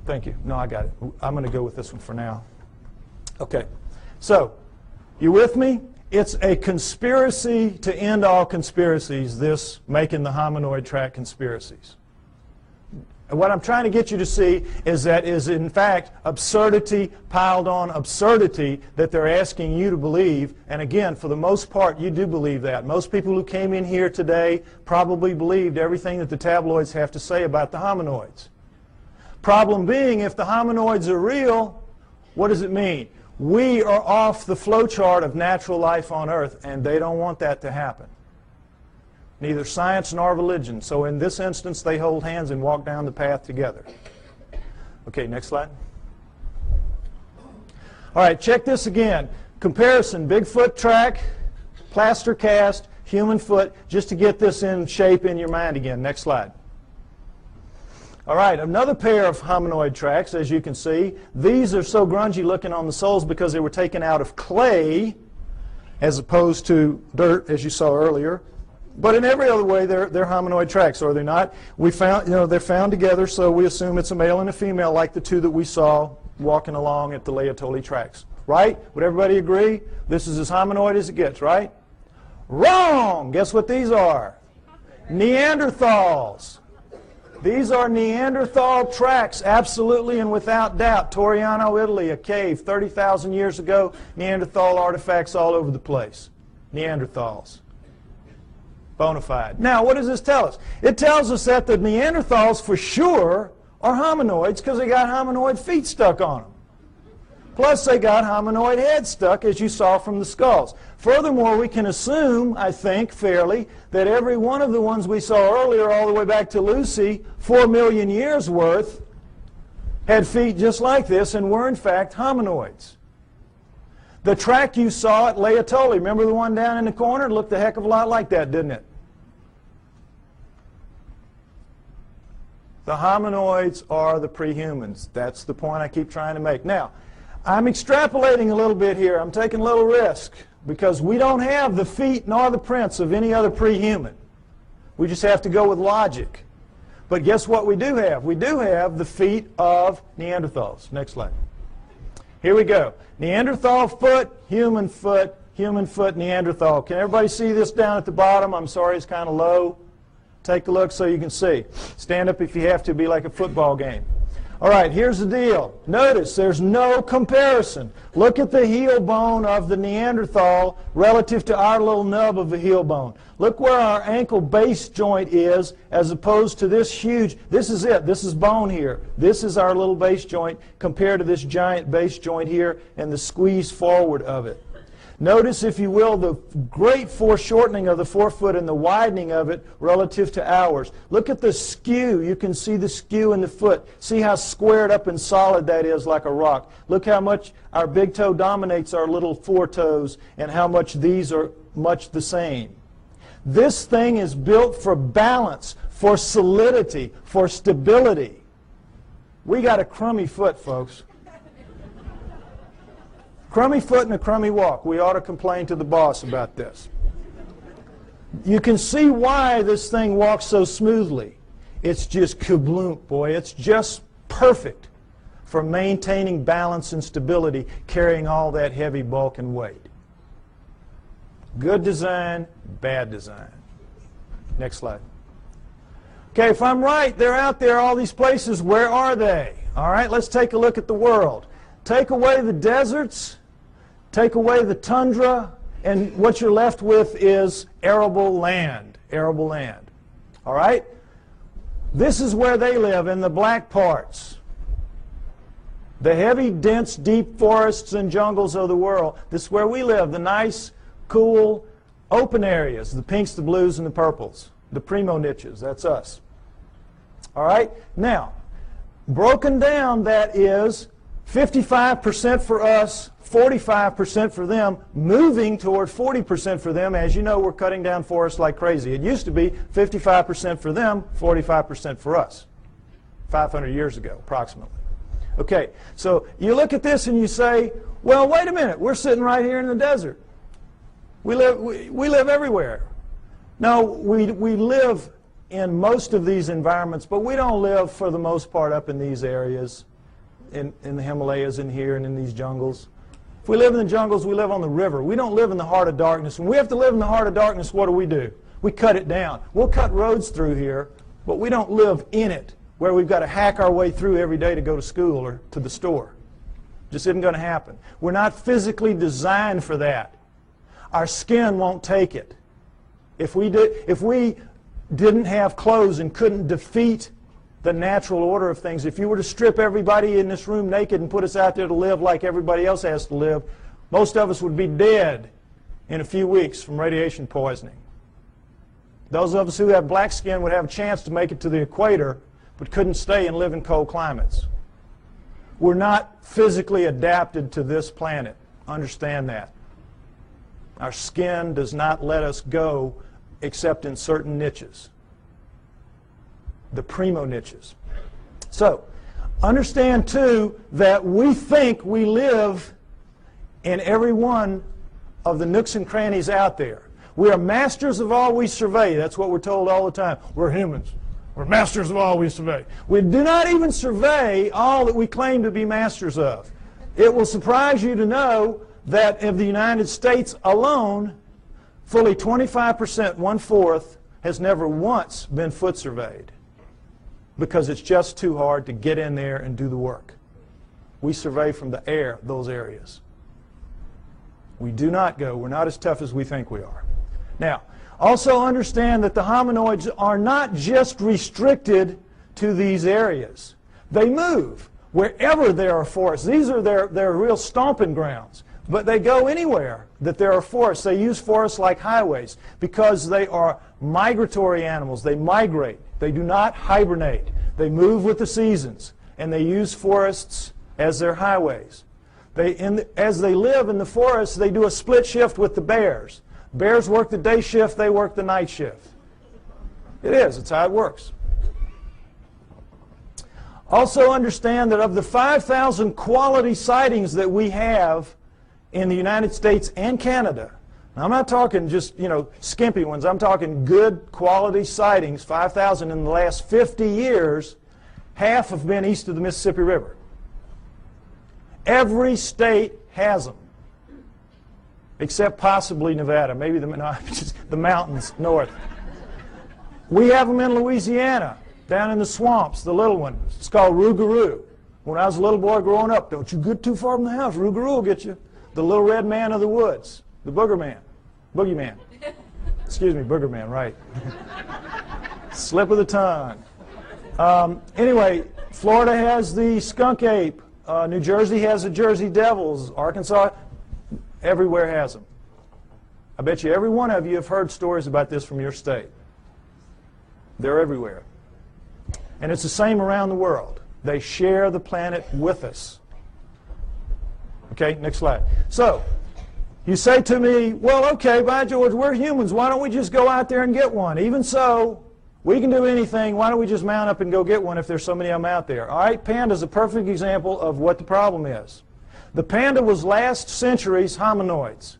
S2: Thank you. No, I got it. I'm going to go with this one for now. Okay. So, you with me? It's a conspiracy to end all conspiracies, this making the Hominoid Track conspiracies. And what I'm trying to get you to see is that is in fact absurdity piled on absurdity that they're asking you to believe. And again, for the most part, you do believe that. Most people who came in here today probably believed everything that the tabloids have to say about the hominoids. Problem being, if the hominoids are real, what does it mean? We are off the flowchart of natural life on Earth, and they don't want that to happen. Neither science nor religion. So in this instance, they hold hands and walk down the path together. Okay, next slide. All right, check this again. Comparison, Bigfoot track, plaster cast, human foot, just to get this in shape in your mind again. Next slide. All right, another pair of hominoid tracks, as you can see. These are so grungy looking on the soles because they were taken out of clay as opposed to dirt, as you saw earlier. But in every other way, they're hominoid tracks, are they not? We found, they're found together, so we assume it's a male and a female, like the two that we saw walking along at the Laetoli tracks. Right? Would everybody agree? This is as hominoid as it gets, right? Wrong! Guess what these are? Neanderthals. These are Neanderthal tracks, absolutely and without doubt. Toriano, Italy, a cave 30,000 years ago. Neanderthal artifacts all over the place. Neanderthals. Bona fide. Now, what does this tell us? It tells us that the Neanderthals, for sure, are hominoids because they got hominoid feet stuck on them. Plus, they got hominoid heads stuck, as you saw from the skulls. Furthermore, we can assume, I think, fairly, that every one of the ones we saw earlier, all the way back to Lucy, 4 million years worth, had feet just like this and were, in fact, hominoids. The track you saw at Laetoli, remember the one down in the corner? It looked a heck of a lot like that, didn't it? The hominoids are the prehumans. That's the point I keep trying to make. Now, I'm extrapolating a little bit here. I'm taking a little risk because we don't have the feet nor the prints of any other prehuman. We just have to go with logic. But guess what we do have? We do have the feet of Neanderthals. Next slide. Here we go. Neanderthal foot, human foot, Neanderthal. Can everybody see this down at the bottom? I'm sorry, it's kind of low. Take a look so you can see. Stand up if you have to, be like a football game. All right, here's the deal. Notice there's no comparison. Look at the heel bone of the Neanderthal relative to our little nub of the heel bone. Look where our ankle base joint is as opposed to this huge, this is it, this is bone here. This is our little base joint compared to this giant base joint here and the squeeze forward of it. Notice, if you will, the great foreshortening of the forefoot and the widening of it relative to ours. Look at the skew. You can see the skew in the foot. See how squared up and solid that is like a rock. Look how much our big toe dominates our little foretoes and how much these are much the same. This thing is built for balance, for solidity, for stability. We got a crummy foot, folks. Crummy foot and a crummy walk. We ought to complain to the boss about this. You can see why this thing walks so smoothly. It's just kabloom, boy. It's just perfect for maintaining balance and stability, carrying all that heavy bulk and weight. Good design, bad design. Next slide. Okay, if I'm right, they're out there, all these places. Where are they? All right, let's take a look at the world. Take away the deserts. Take away the tundra, and what you're left with is arable land. Arable land. All right? This is where they live, in the black parts. The heavy, dense, deep forests and jungles of the world. This is where we live. The nice, cool, open areas. The pinks, the blues, and the purples. The primo niches. That's us. All right? Now, Broken down, that is 55% for us, 45% for them, moving toward 40% for them. As you know, we're cutting down forests like crazy. It used to be 55% for them, 45% for us, 500 years ago, approximately. Okay, so you look at this and you say, well, wait a minute, we're sitting right here in the desert. We live everywhere. No, we live in most of these environments, but we don't live, for the most part, up in these areas, in the Himalayas and here and in these jungles. If we live in the jungles, we live on the river. We don't live in the heart of darkness. When we have to live in the heart of darkness, what do? We cut it down. We'll cut roads through here, but we don't live in it, where we've got to hack our way through every day to go to school or to the store. Just isn't going to happen. We're not physically designed for that. Our skin won't take it. If we didn't have clothes and couldn't defeat the natural order of things, if you were to strip everybody in this room naked and put us out there to live like everybody else has to live, most of us would be dead in a few weeks from radiation poisoning. Those of us who have black skin would have a chance to make it to the equator, but couldn't stay and live in cold climates. We're not physically adapted to this planet. Understand that. Our skin does not let us go except in certain niches, the primo niches. So, understand too that we think we live in every one of the nooks and crannies out there. We are masters of all we survey. That's what we're told all the time. We're humans. We're masters of all we survey. We do not even survey all that we claim to be masters of. It will surprise you to know that of the United States alone, fully 25%, 1/4, has never once been foot surveyed because it's just too hard to get in there and do the work. We survey from the air those areas. We do not go. We're not as tough as we think we are. Now, also understand that the hominoids are not just restricted to these areas. They move wherever there are forests. These are their real stomping grounds. But they go anywhere that there are forests. They use forests like highways because they are migratory animals. They migrate. They do not hibernate. They move with the seasons, and they use forests as their highways. As they live in the forests, they do a split shift with the bears. Bears work the day shift, they work the night shift. It is. It's how it works. Also understand that of the 5,000 quality sightings that we have in the United States and Canada, now, I'm not talking just, skimpy ones. I'm talking good quality sightings, 5,000 in the last 50 years. Half have been east of the Mississippi River. Every state has them, except possibly Nevada, maybe the mountains north. We have them in Louisiana, down in the swamps, the little one. It's called rougarou. When I was a little boy growing up, don't you get too far from the house, rougarou will get you. The little red man of the woods, the booger man, boogeyman. Excuse me, booger man, right. Slip of the tongue. Anyway, Florida has the skunk ape. New Jersey has the Jersey Devils. Arkansas, everywhere has them. I bet you every one of you have heard stories about this from your state. They're everywhere. And it's the same around the world. They share the planet with us. Okay, next slide. So, you say to me, well, okay, by George, we're humans. Why don't we just go out there and get one? Even so, we can do anything. Why don't we just mount up and go get one if there's so many of them out there? All right, panda is a perfect example of what the problem is. The panda was last century's hominoids.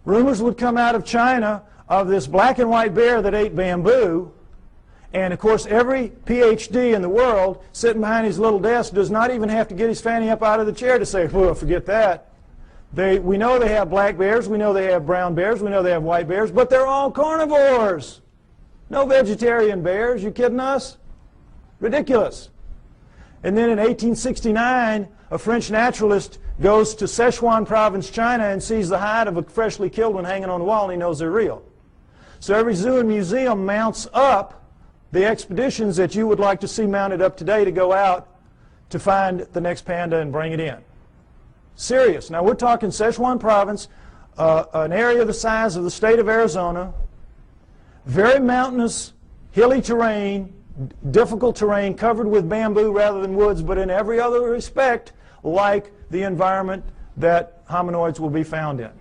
S2: Rumors would come out of China of this black and white bear that ate bamboo. And, of course, every PhD in the world sitting behind his little desk does not even have to get his fanny up out of the chair to say, well, forget that. We know they have black bears. We know they have brown bears. We know they have white bears. But they're all carnivores. No vegetarian bears. You kidding us? Ridiculous. And then in 1869, a French naturalist goes to Sichuan province, China, and sees the hide of a freshly killed one hanging on the wall, and he knows they're real. So every zoo and museum mounts up the expeditions that you would like to see mounted up today to go out to find the next panda and bring it in. Serious. Now we're talking Sichuan province, an area the size of the state of Arizona, very mountainous, hilly terrain, difficult terrain covered with bamboo rather than woods, but in every other respect like the environment that hominoids will be found in.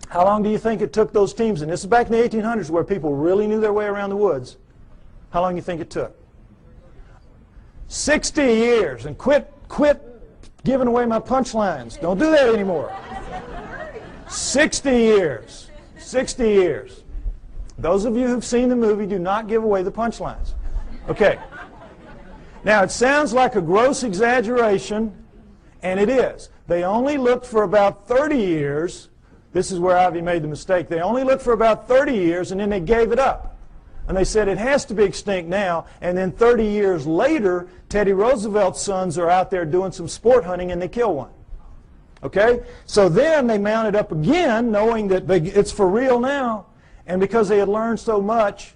S2: How long do you think it took those teams? And this is back in the 1800s where people really knew their way around the woods. How long do you think it took? 60 years. And quit giving away my punchlines. Don't do that anymore. 60 years. 60 years. Those of you who've seen the movie, do not give away the punchlines. Okay. Now, it sounds like a gross exaggeration, and it is. They only looked for about 30 years. This is where Ivy made the mistake. They only looked for about 30 years, and then they gave it up. And they said it has to be extinct now. And then 30 years later, Teddy Roosevelt's sons are out there doing some sport hunting, and they kill one. Okay? So then they mounted up again, knowing that it's for real now. And because they had learned so much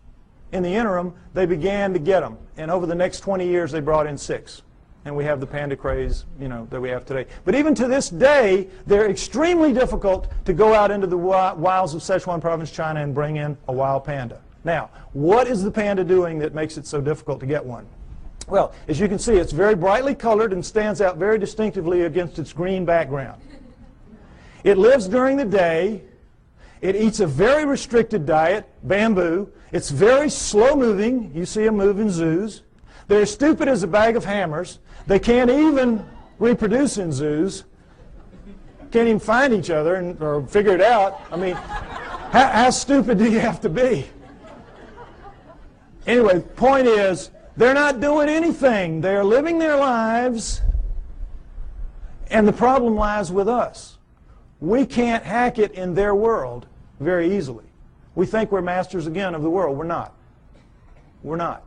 S2: in the interim, they began to get them. And over the next 20 years, they brought in 6. And we have the panda craze, that we have today. But even to this day, they're extremely difficult to go out into the wilds of Sichuan province, China, and bring in a wild panda. Now, what is the panda doing that makes it so difficult to get one? Well, as you can see, it's very brightly colored and stands out very distinctively against its green background. It lives during the day. It eats a very restricted diet, bamboo. It's very slow-moving. You see them move in zoos. They're stupid as a bag of hammers. They can't even reproduce in zoos. Can't even find each other or figure it out. I mean, how stupid do you have to be? Anyway, the point is, they're not doing anything. They're living their lives, and the problem lies with us. We can't hack it in their world very easily. We think we're masters again of the world. We're not. We're not.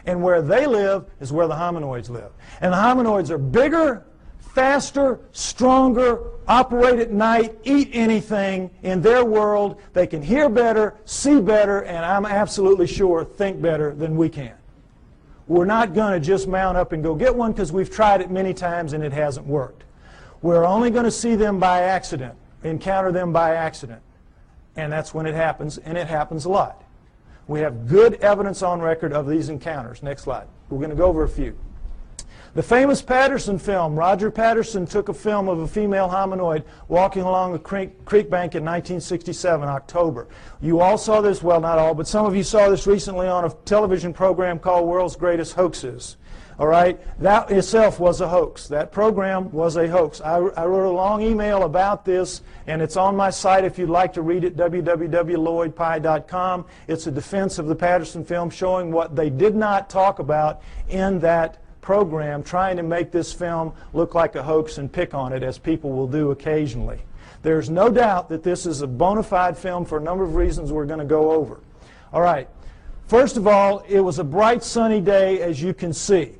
S2: And where they live is where the hominoids live. And the hominoids are bigger, faster, stronger, operate at night, eat anything in their world. They can hear better, see better, and I'm absolutely sure think better than we can. We're not going to just mount up and go get one because we've tried it many times and it hasn't worked. We're only going to see them by accident, encounter them by accident. And that's when it happens, and it happens a lot. We have good evidence on record of these encounters. Next slide. We're going to go over a few. The famous Patterson film, Roger Patterson took a film of a female hominoid walking along a creek bank in 1967, October. You all saw this, well, not all, but some of you saw this recently on a television program called World's Greatest Hoaxes. All right? That itself was a hoax. That program was a hoax. I wrote a long email about this, and it's on my site if you'd like to read it, www.lloydpye.com. It's a defense of the Patterson film showing what they did not talk about in that program, trying to make this film look like a hoax and pick on it, as people will do occasionally. There's no doubt that this is a bona fide film for a number of reasons we're going to go over. All right. First of all, it was a bright sunny day, as you can see.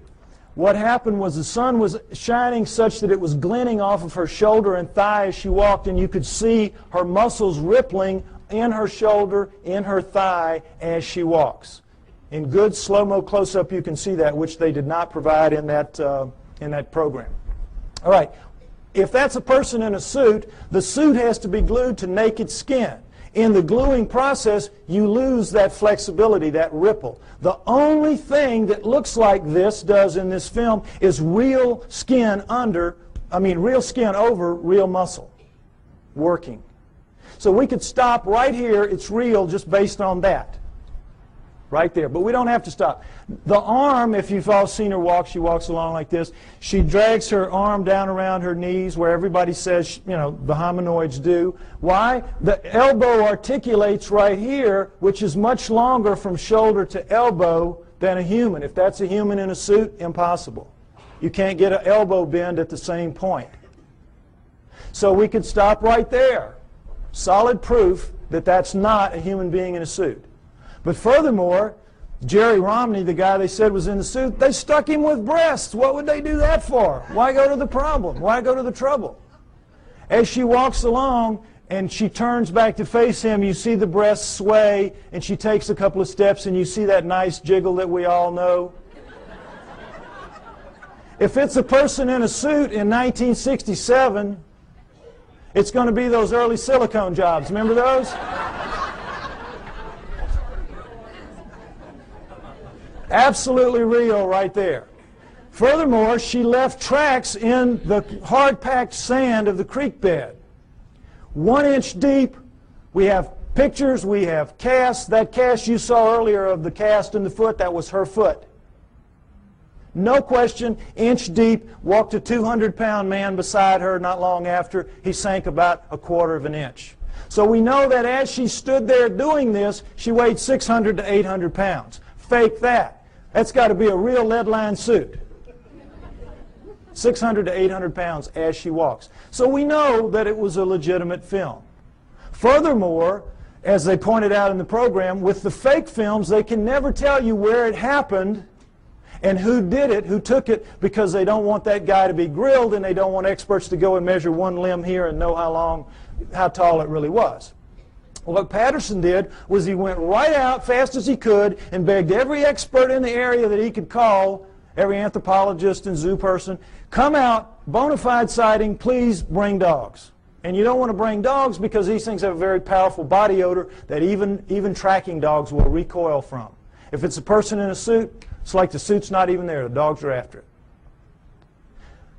S2: What happened was the sun was shining such that it was glinting off of her shoulder and thigh as she walked, and you could see her muscles rippling in her shoulder, in her thigh as she walks. In good slow-mo close-up, you can see that, which they did not provide in that program. All right. If that's a person in a suit, the suit has to be glued to naked skin. In the gluing process, you lose that flexibility, that ripple. The only thing that looks like this does in this film is real skin over real muscle working. So we could stop right here. It's real just based on that. Right there. But we don't have to stop. The arm, if you've all seen her walk, she walks along like this. She drags her arm down around her knees where everybody says, the hominoids do. Why? The elbow articulates right here, which is much longer from shoulder to elbow than a human. If that's a human in a suit, impossible. You can't get an elbow bend at the same point. So we could stop right there. Solid proof that that's not a human being in a suit. But furthermore, Jerry Romney, the guy they said was in the suit, they stuck him with breasts. What would they do that for? Why go to the problem? Why go to the trouble? As she walks along and she turns back to face him, you see the breasts sway, and she takes a couple of steps, and you see that nice jiggle that we all know. If it's a person in a suit in 1967, it's going to be those early silicone jobs. Remember those? Absolutely real right there. Furthermore, she left tracks in the hard-packed sand of the creek bed. 1 inch deep. We have pictures, we have casts. That cast you saw earlier of the cast in the foot, that was her foot. No question, inch deep, walked a 200-pound man beside her not long after. He sank about 1/4 of an inch. So we know that as she stood there doing this, she weighed 600 to 800 pounds. Fake that. That's got to be a real lead-lined suit. 600 to 800 pounds as she walks. So we know that it was a legitimate film. Furthermore, as they pointed out in the program, with the fake films, they can never tell you where it happened and who did it, who took it, because they don't want that guy to be grilled and they don't want experts to go and measure one limb here and know how tall it really was. What Patterson did was he went right out fast as he could and begged every expert in the area that he could call, every anthropologist and zoo person, come out, bona fide sighting, please bring dogs. And you don't want to bring dogs because these things have a very powerful body odor that even tracking dogs will recoil from. If it's a person in a suit, it's like the suit's not even there. The dogs are after it.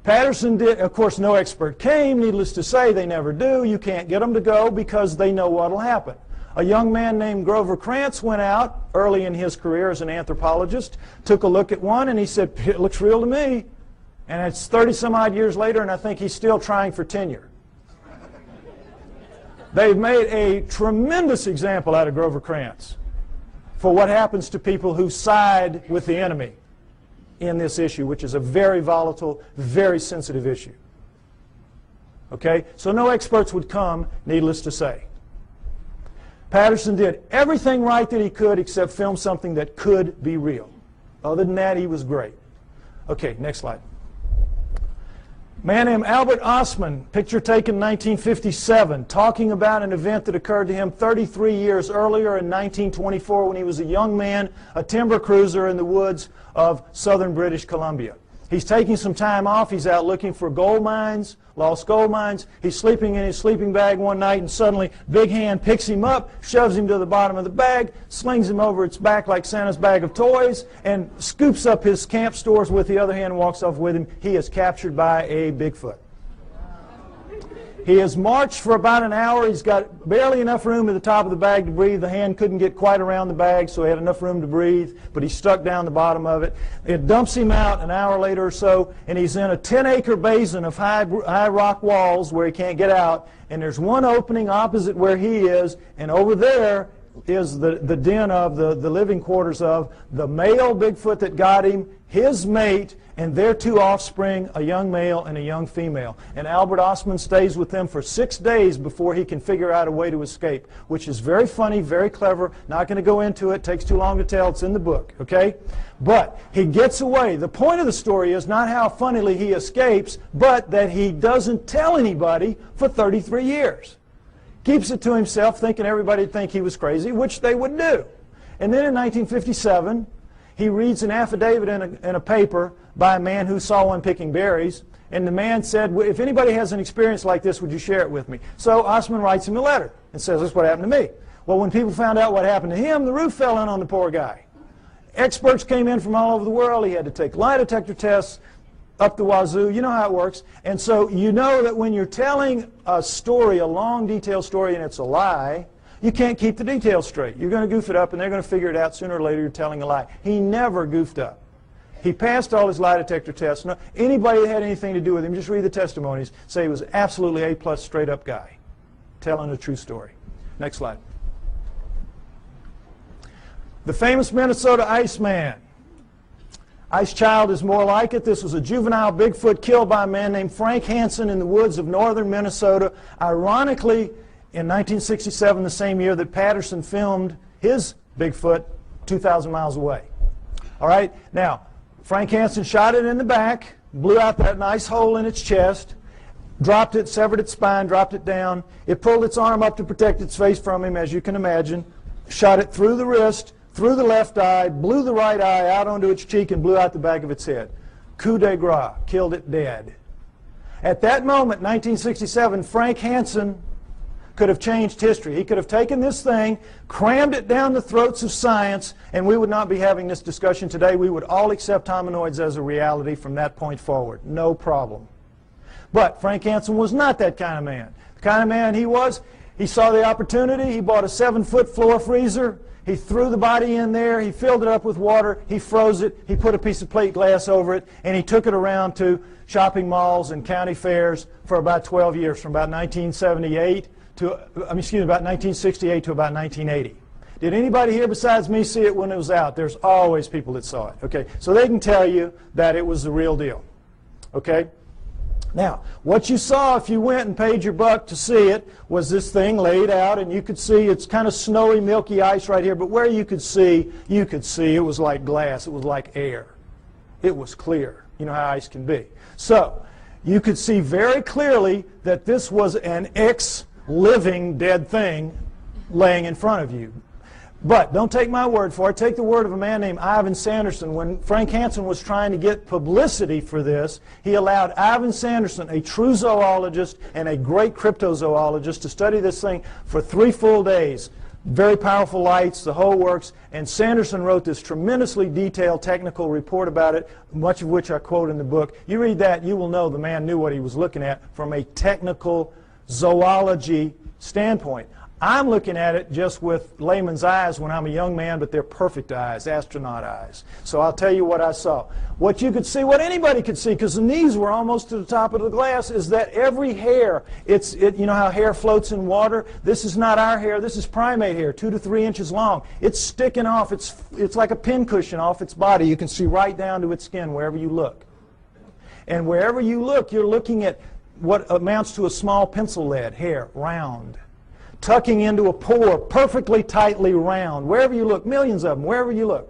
S2: Patterson did, of course, no expert came. Needless to say, they never do. You can't get them to go because they know what will happen. A young man named Grover Krantz went out early in his career as an anthropologist, took a look at one, and he said, it looks real to me. And it's 30-some-odd years later, and I think he's still trying for tenure. They've made a tremendous example out of Grover Krantz for what happens to people who side with the enemy in this issue, which is a very volatile, very sensitive issue. Okay? So no experts would come, needless to say. Patterson did everything right that he could except film something that could be real. Other than that, he was great. Okay, next slide. A man named Albert Ostman, picture taken in 1957, talking about an event that occurred to him 33 years earlier in 1924 when he was a young man, a timber cruiser in the woods of southern British Columbia. He's taking some time off. He's out looking for gold mines, lost gold mines. He's sleeping in his sleeping bag one night, and suddenly Big Hand picks him up, shoves him to the bottom of the bag, slings him over its back like Santa's bag of toys, and scoops up his camp stores with the other hand and walks off with him. He is captured by a Bigfoot. He has marched for about an hour. He's got barely enough room at the top of the bag to breathe. The hand couldn't get quite around the bag, so he had enough room to breathe, but he's stuck down the bottom of it. It dumps him out an hour later or so, and he's in a 10-acre basin of high rock walls where he can't get out, and there's one opening opposite where he is, and over there is the den of the living quarters of the male Bigfoot that got him, his mate, and their 2 offspring, a young male and a young female. And Albert Ostman stays with them for 6 days before he can figure out a way to escape, which is very funny, very clever. Not going to go into it. Takes too long to tell. It's in the book, okay? But he gets away. The point of the story is not how funnily he escapes, but that he doesn't tell anybody for 33 years. Keeps it to himself, thinking everybody would think he was crazy, which they would do. And then in 1957, he reads an affidavit in a paper by a man who saw one picking berries, and the man said, if anybody has an experience like this, would you share it with me? So Ostman writes him a letter and says, this is what happened to me. Well, when people found out what happened to him, the roof fell in on the poor guy. Experts came in from all over the world. He had to take lie detector tests up the wazoo. You know how it works. And so you know that when you're telling a story, a long, detailed story, and it's a lie, you can't keep the details straight. You're going to goof it up, and they're going to figure it out sooner or later you're telling a lie. He never goofed up. He passed all his lie detector tests. No, anybody that had anything to do with him, just read the testimonies, say he was absolutely A+ straight-up guy, telling a true story. Next slide. The famous Minnesota Iceman. Ice Child is more like it. This was a juvenile Bigfoot killed by a man named Frank Hansen in the woods of northern Minnesota. Ironically, in 1967, the same year that Patterson filmed his Bigfoot 2,000 miles away. All right? Now, Frank Hansen shot it in the back, blew out that nice hole in its chest, dropped it, severed its spine, dropped it down. It pulled its arm up to protect its face from him, as you can imagine, shot it through the wrist, through the left eye, blew the right eye out onto its cheek, and blew out the back of its head. Coup de Gras, killed it dead. At that moment, 1967, Frank Hansen could have changed history. He could have taken this thing, crammed it down the throats of science, and we would not be having this discussion today. We would all accept hominoids as a reality from that point forward. No problem. But Frank Hansen was not that kind of man. The kind of man he was, he saw the opportunity. He bought a 7-foot floor freezer. He threw the body in there. He filled it up with water. He froze it. He put a piece of plate glass over it, and he took it around to shopping malls and county fairs for about 12 years, from about 1978 to, about 1968 to about 1980. Did anybody here besides me see it when it was out? There's always people that saw it. Okay, so they can tell you that it was the real deal. Okay. Now, what you saw if you went and paid your buck to see it was this thing laid out, and you could see it's kind of snowy, milky ice right here, but where you could see it was like glass. It was like air. It was clear. You know how ice can be. So, you could see very clearly that this was an ex-living dead thing laying in front of you. But don't take my word for it. Take the word of a man named Ivan Sanderson. When Frank Hansen was trying to get publicity for this, he allowed Ivan Sanderson, a true zoologist and a great cryptozoologist, to study this thing for 3 full days. Very powerful lights, the whole works. And Sanderson wrote this tremendously detailed technical report about it, much of which I quote in the book. You read that, you will know the man knew what he was looking at from a technical zoology standpoint. I'm looking at it just with layman's eyes when I'm a young man, but they're perfect eyes, astronaut eyes. So I'll tell you what I saw. What you could see, what anybody could see, because the knees were almost to the top of the glass, is that every hair, you know how hair floats in water? This is not our hair. This is primate hair, 2 to 3 inches long. It's sticking off. It's like a pincushion off its body. You can see right down to its skin wherever you look. And wherever you look, you're looking at what amounts to a small pencil lead hair, round, tucking into a pore, perfectly tightly round. Wherever you look, millions of them, wherever you look.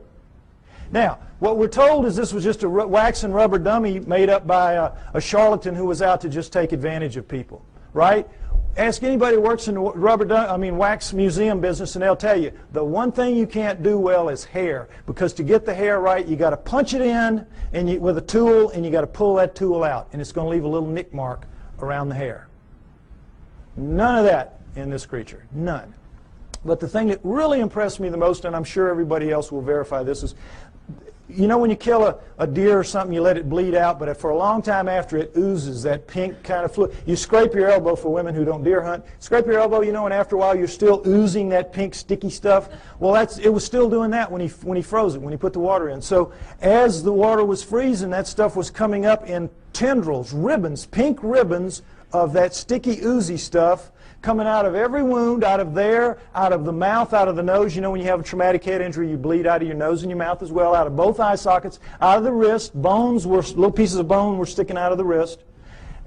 S2: Now, what we're told is this was just a wax and rubber dummy made up by a charlatan who was out to just take advantage of people, right? Ask anybody who works in the wax museum business, and they'll tell you the one thing you can't do well is hair, because to get the hair right, you got to punch it in with a tool, and you got to pull that tool out, and it's going to leave a little nick mark around the hair. None of that in this creature. None. But the thing that really impressed me the most, and I'm sure everybody else will verify this, is, you know when you kill a deer or something, you let it bleed out, but for a long time after it oozes that pink kind of fluid. You scrape your elbow, for women who don't deer hunt, scrape your elbow, you know, and after a while you're still oozing that pink sticky stuff. Well, it was still doing that when he froze it, when he put the water in. So as the water was freezing, that stuff was coming up in tendrils, ribbons, pink ribbons of that sticky oozy stuff, coming out of every wound, out of there, out of the mouth, out of the nose. You know when you have a traumatic head injury, you bleed out of your nose and your mouth as well, out of both eye sockets, out of the wrist. Little pieces of bone were sticking out of the wrist.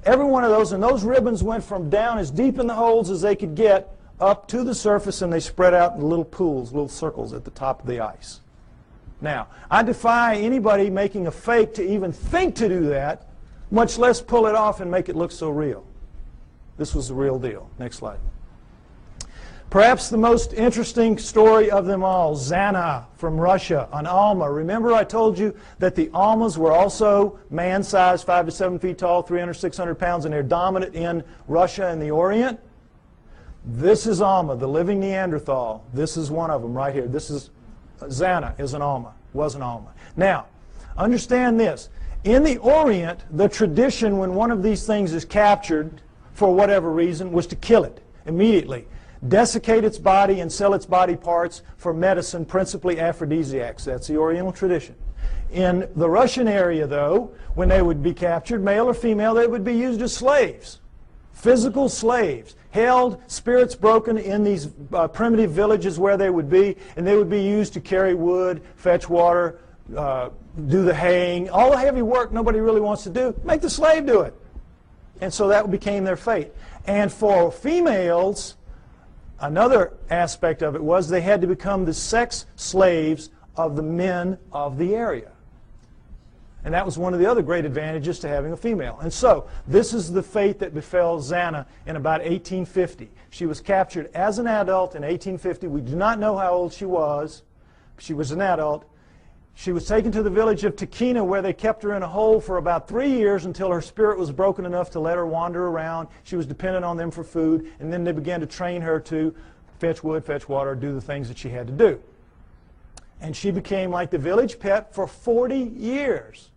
S2: Every one of those, and those ribbons went from down as deep in the holes as they could get up to the surface, and they spread out in little pools, little circles at the top of the ice. Now, I defy anybody making a fake to even think to do that, much less pull it off and make it look so real. This was the real deal. Next slide. Perhaps the most interesting story of them all, Xana from Russia, an Alma. Remember I told you that the Almas were also man-sized, 5 to 7 feet tall, 300, 600 pounds, and they're dominant in Russia and the Orient? This is Alma, the living Neanderthal. This is one of them right here. This is Xana is an Alma, was an Alma. Now, understand this. In the Orient, the tradition when one of these things is captured for whatever reason was to kill it immediately, desiccate its body and sell its body parts for medicine, principally aphrodisiacs. That's the Oriental tradition. In the Russian area, though, when they would be captured, male or female, they would be used as slaves, physical slaves, held, spirits broken in these primitive villages where they would be, and they would be used to carry wood, fetch water, do the haying, all the heavy work nobody really wants to do. Make the slave do it. And so that became their fate. And for females, another aspect of it was they had to become the sex slaves of the men of the area. And that was one of the other great advantages to having a female. And so this is the fate that befell Xana in about 1850. She was captured as an adult in 1850. We do not know how old she was. She was an adult. She was taken to the village of Turkana, where they kept her in a hole for about 3 years until her spirit was broken enough to let her wander around. She was dependent on them for food, and then they began to train her to fetch wood, fetch water, do the things that she had to do. And she became like the village pet for 40 years.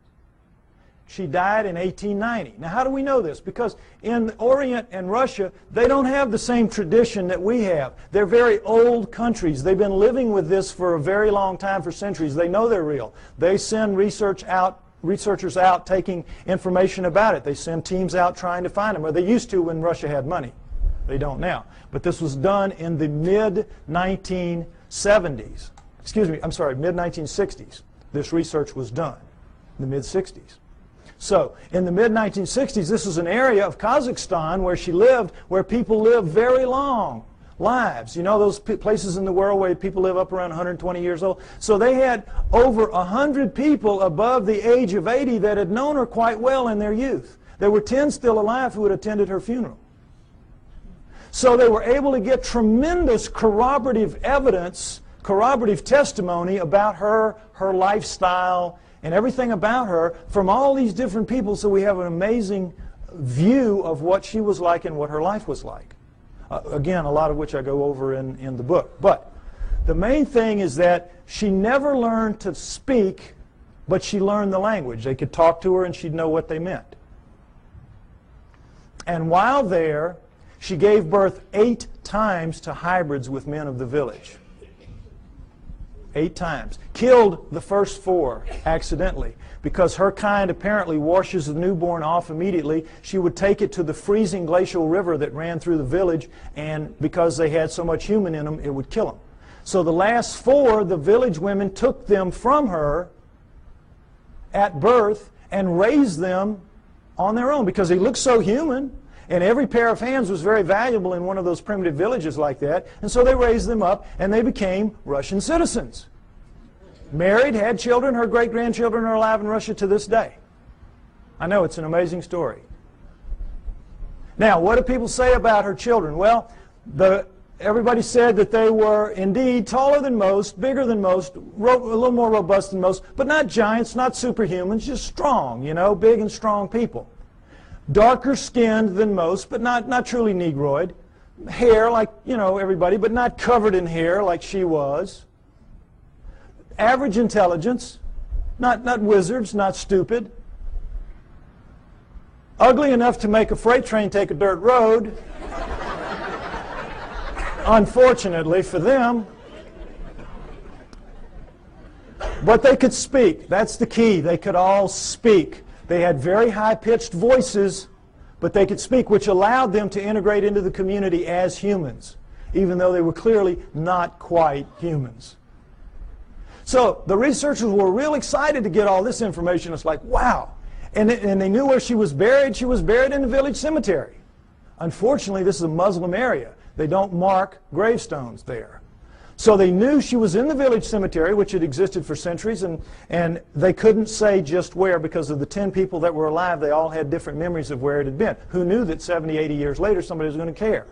S2: She died in 1890. Now, how do we know this? Because in the Orient and Russia, they don't have the same tradition that we have. They're very old countries. They've been living with this for a very long time, for centuries. They know they're real. They send researchers out taking information about it. They send teams out trying to find them, or they used to when Russia had money. They don't now. But this was done in the mid-1970s. Excuse me, I'm sorry, mid-1960s. This research was done in the mid-60s. So, in the mid-1960s, this was an area of Kazakhstan where she lived, where people live very long lives. You know those places in the world where people live up around 120 years old? So they had over 100 people above the age of 80 that had known her quite well in their youth. There were 10 still alive who had attended her funeral. So they were able to get tremendous corroborative evidence, corroborative testimony about her lifestyle, and everything about her from all these different people, so we have an amazing view of what she was like and what her life was like. Again, a lot of which I go over in the book. But the main thing is that she never learned to speak, but she learned the language. They could talk to her and she'd know what they meant. And while there, she gave birth 8 times to hybrids with men of the village. 8 times. Killed the first 4 accidentally because her kind apparently washes the newborn off immediately. She would take it to the freezing glacial river that ran through the village, and because they had so much human in them, it would kill them. So the last 4, the village women took them from her at birth and raised them on their own because they looked so human. And every pair of hands was very valuable in one of those primitive villages like that. And so they raised them up, and they became Russian citizens. Married, had children. Her great-grandchildren are alive in Russia to this day. I know, it's an amazing story. Now, what do people say about her children? Well, everybody said that they were indeed taller than most, bigger than most, a little more robust than most, but not giants, not superhumans, just strong, you know, big and strong people. Darker skinned than most, but not truly Negroid. Hair like, you know, everybody, but not covered in hair like she was. Average intelligence, not wizards, not stupid. Ugly enough to make a freight train take a dirt road. Unfortunately for them. But they could speak. That's the key. They could all speak. They had very high-pitched voices, but they could speak, which allowed them to integrate into the community as humans, even though they were clearly not quite humans. So the researchers were real excited to get all this information. It's like, wow. And they knew where she was buried. She was buried in the village cemetery. Unfortunately, this is a Muslim area. They don't mark gravestones there. So they knew she was in the village cemetery, which had existed for centuries, and they couldn't say just where because of the 10 people that were alive. They all had different memories of where it had been. Who knew that 70, 80 years later somebody was going to care?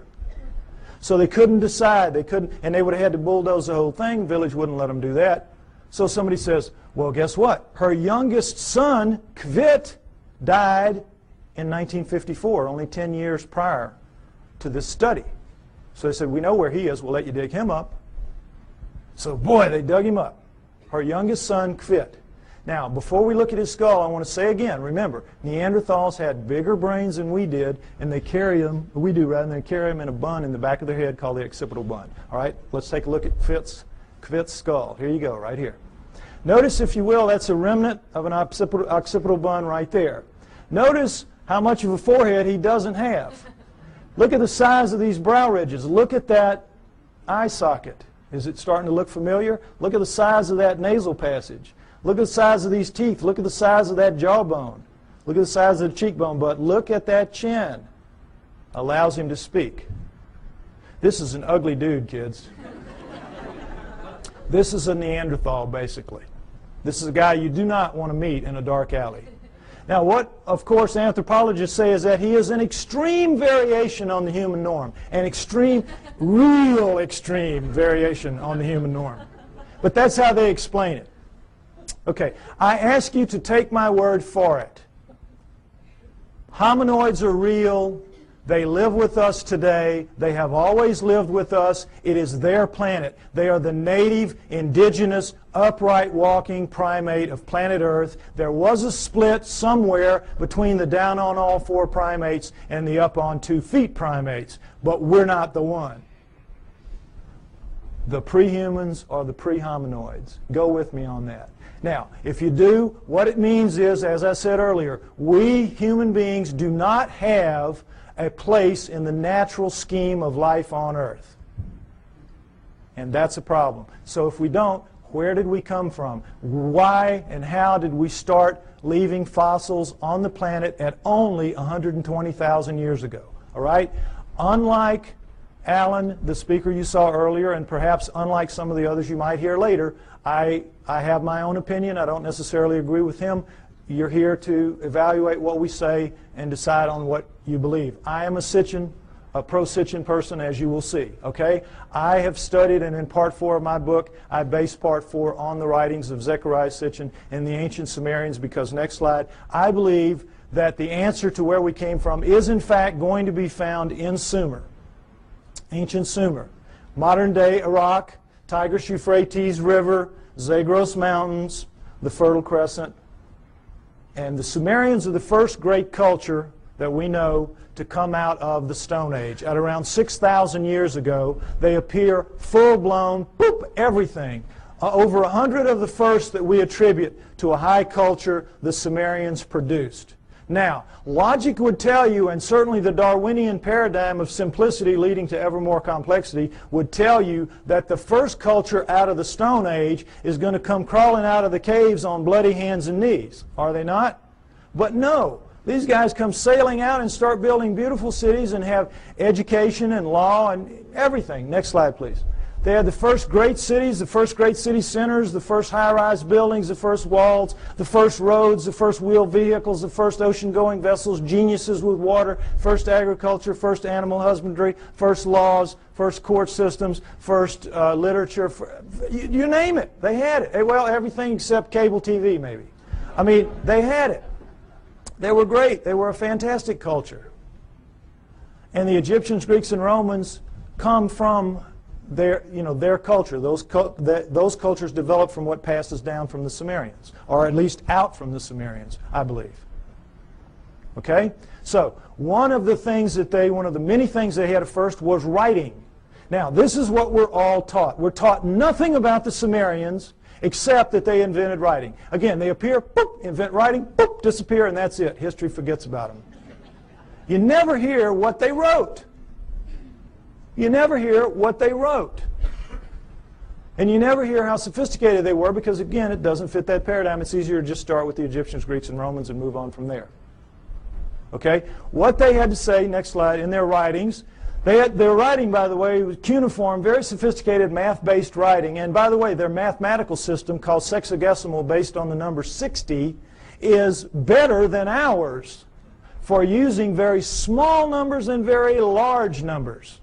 S2: So they couldn't decide. They couldn't, and they would have had to bulldoze the whole thing. The village wouldn't let them do that. So somebody says, well, guess what? Her youngest son, Kvit, died in 1954, only 10 years prior to this study. So they said, we know where he is. We'll let you dig him up. So, boy, they dug him up. Her youngest son, Kvit. Now, before we look at his skull, I want to say again, remember, Neanderthals had bigger brains than we did, and they carry them, we do rather, than they carry them in a bun in the back of their head called the occipital bun. All right, let's take a look at Kvit's skull. Here you go, right here. Notice, if you will, that's a remnant of an occipital bun right there. Notice how much of a forehead he doesn't have. Look at the size of these brow ridges. Look at that eye socket. Is it starting to look familiar? Look at the size of that nasal passage. Look at the size of these teeth. Look at the size of that jawbone. Look at the size of the cheekbone. But look at that chin. Allows him to speak. This is an ugly dude, kids. This is a Neanderthal, basically. This is a guy you do not want to meet in a dark alley. Now, what, of course, anthropologists say is that he is an extreme variation on the human norm. An extreme, real extreme variation on the human norm. But that's how they explain it. Okay, I ask you to take my word for it. Hominoids are real. They live with us today. They have always lived with us. It is their planet. They are the native, indigenous, upright walking primate of planet Earth. There was a split somewhere between the down on all four primates and the up on 2 feet primates, but we're not the one. The pre-humans are the pre-hominoids. Go with me on that. Now, if you do, what it means is, as I said earlier, we human beings do not have a place in the natural scheme of life on Earth. And that's a problem. So if we don't, where did we come from? Why and how did we start leaving fossils on the planet at only 120,000 years ago? All right? Unlike Alan, the speaker you saw earlier, and perhaps unlike some of the others you might hear later, I have my own opinion. I don't necessarily agree with him. You're here to evaluate what we say and decide on what you believe. I am a pro-Sitchin person, as you will see. Okay? I have studied, and in part 4 of my book, I base part 4 on the writings of Zechariah Sitchin and the ancient Sumerians, because, next slide, I believe that the answer to where we came from is, in fact, going to be found in Sumer, ancient Sumer. Modern-day Iraq, Tigris-Euphrates River, Zagros Mountains, the Fertile Crescent. And the Sumerians are the first great culture that we know to come out of the Stone Age. At around 6,000 years ago, they appear full-blown, boop, everything. Over 100 of the first that we attribute to a high culture the Sumerians produced. Now, logic would tell you, and certainly the Darwinian paradigm of simplicity leading to ever more complexity would tell you, that the first culture out of the Stone Age is going to come crawling out of the caves on bloody hands and knees. Are they not? But no. These guys come sailing out and start building beautiful cities and have education and law and everything. Next slide, please. They had the first great cities, the first great city centers, the first high-rise buildings, the first walls, the first roads, the first wheeled vehicles, the first ocean-going vessels, geniuses with water, first agriculture, first animal husbandry, first laws, first court systems, first literature. You name it. They had it. Well, everything except cable TV, maybe. I mean, they had it. They were great. They were a fantastic culture. And the Egyptians, Greeks, and Romans come from their culture. Those cultures developed from what passes down from the Sumerians, or at least out from the Sumerians, I believe. Okay? So, one of the many things they had at first was writing. Now, this is what we're all taught. We're taught nothing about the Sumerians except that they invented writing. Again, they appear, boop, invent writing, boop, disappear, and that's it. History forgets about them. You never hear what they wrote. You never hear what they wrote. And you never hear how sophisticated they were, because, again, it doesn't fit that paradigm. It's easier to just start with the Egyptians, Greeks, and Romans and move on from there. Okay? What they had to say, next slide, in their writings, their writing, by the way, was cuneiform, very sophisticated math-based writing. And, by the way, their mathematical system, called sexagesimal, based on the number 60, is better than ours for using very small numbers and very large numbers.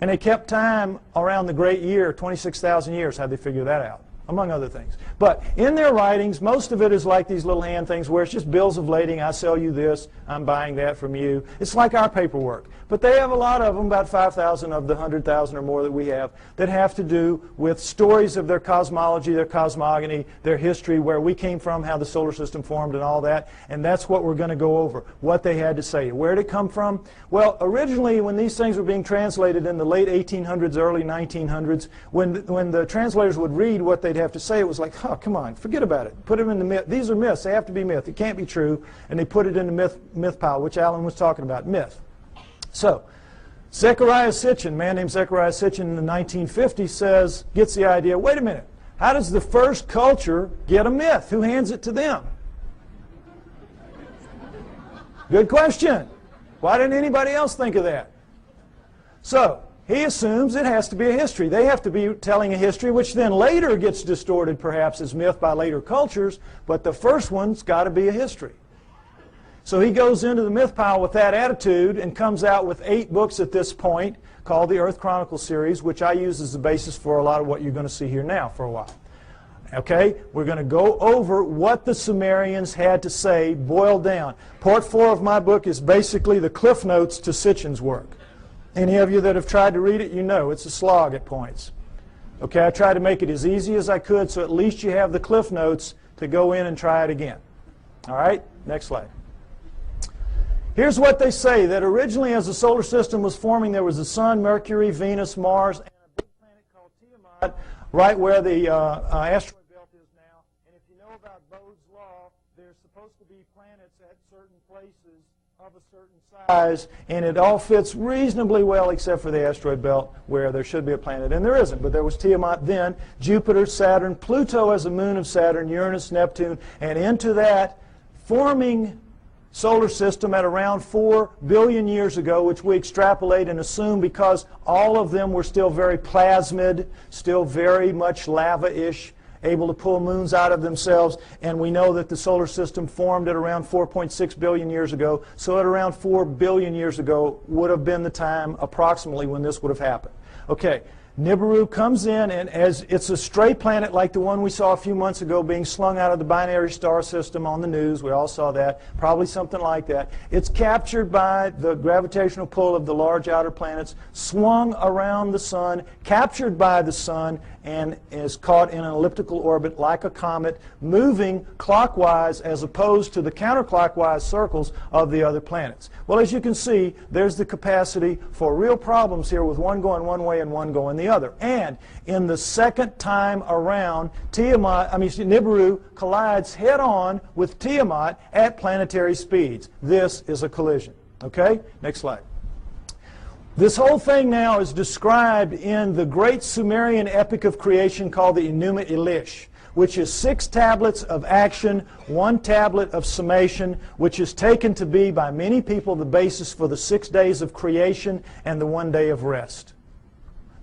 S2: And they kept time around the great year, 26,000 years, how'd they figure that out, among other things. But in their writings, most of it is like these little hand things where it's just bills of lading. I sell you this, I'm buying that from you. It's like our paperwork. But they have a lot of them, about 5,000 of the 100,000 or more that we have, that have to do with stories of their cosmology, their cosmogony, their history, where we came from, how the solar system formed, and all that. And that's what we're going to go over, what they had to say. Where did it come from? Well, originally, when these things were being translated in the late 1800s, early 1900s, when the translators would read what they'd have to say, it was like, oh, come on, forget about it. Put them in the myth. These are myths. They have to be myth. It can't be true. And they put it in the myth pile, which Alan was talking about, myth. So, Zechariah Sitchin, a man named Zechariah Sitchin in the 1950s gets the idea, wait a minute, how does the first culture get a myth? Who hands it to them? Good question. Why didn't anybody else think of that? So, he assumes it has to be a history. They have to be telling a history, which then later gets distorted perhaps as myth by later cultures, but the first one's got to be a history. So he goes into the myth pile with that attitude and comes out with 8 books at this point called the Earth Chronicles series, which I use as the basis for a lot of what you're going to see here now for a while. Okay, we're going to go over what the Sumerians had to say, boiled down. Part 4 of my book is basically the cliff notes to Sitchin's work. Any of you that have tried to read it, you know it's a slog at points. Okay, I tried to make it as easy as I could, so at least you have the cliff notes to go in and try it again. All right, next slide. Here's what they say, that originally as the solar system was forming, there was the Sun, Mercury, Venus, Mars, and a big planet called Tiamat, right where the asteroid belt is now. And if you know about Bode's law, there's supposed to be planets at certain places of a certain size, and it all fits reasonably well except for the asteroid belt where there should be a planet, and there isn't. But there was Tiamat then, Jupiter, Saturn, Pluto as a moon of Saturn, Uranus, Neptune, and into that forming solar system at around 4 billion years ago, which we extrapolate and assume because all of them were still very plasmid, still very much lava-ish, able to pull moons out of themselves, and we know that the solar system formed at around 4.6 billion years ago, so at around 4 billion years ago would have been the time approximately when this would have happened. Okay, Nibiru comes in, and as it's a stray planet like the one we saw a few months ago being slung out of the binary star system on the news. We all saw that. Probably something like that. It's captured by the gravitational pull of the large outer planets, swung around the sun, captured by the sun, and is caught in an elliptical orbit like a comet, moving clockwise as opposed to the counterclockwise circles of the other planets. Well, as you can see, there's the capacity for real problems here with one going one way and one going the other. And in the second time around, Nibiru collides head-on with Tiamat at planetary speeds. This is a collision. Okay? Next slide. This whole thing now is described in the great Sumerian epic of creation called the Enuma Elish, which is 6 tablets of action, 1 tablet of summation, which is taken to be by many people the basis for the 6 days of creation and the 1 day of rest.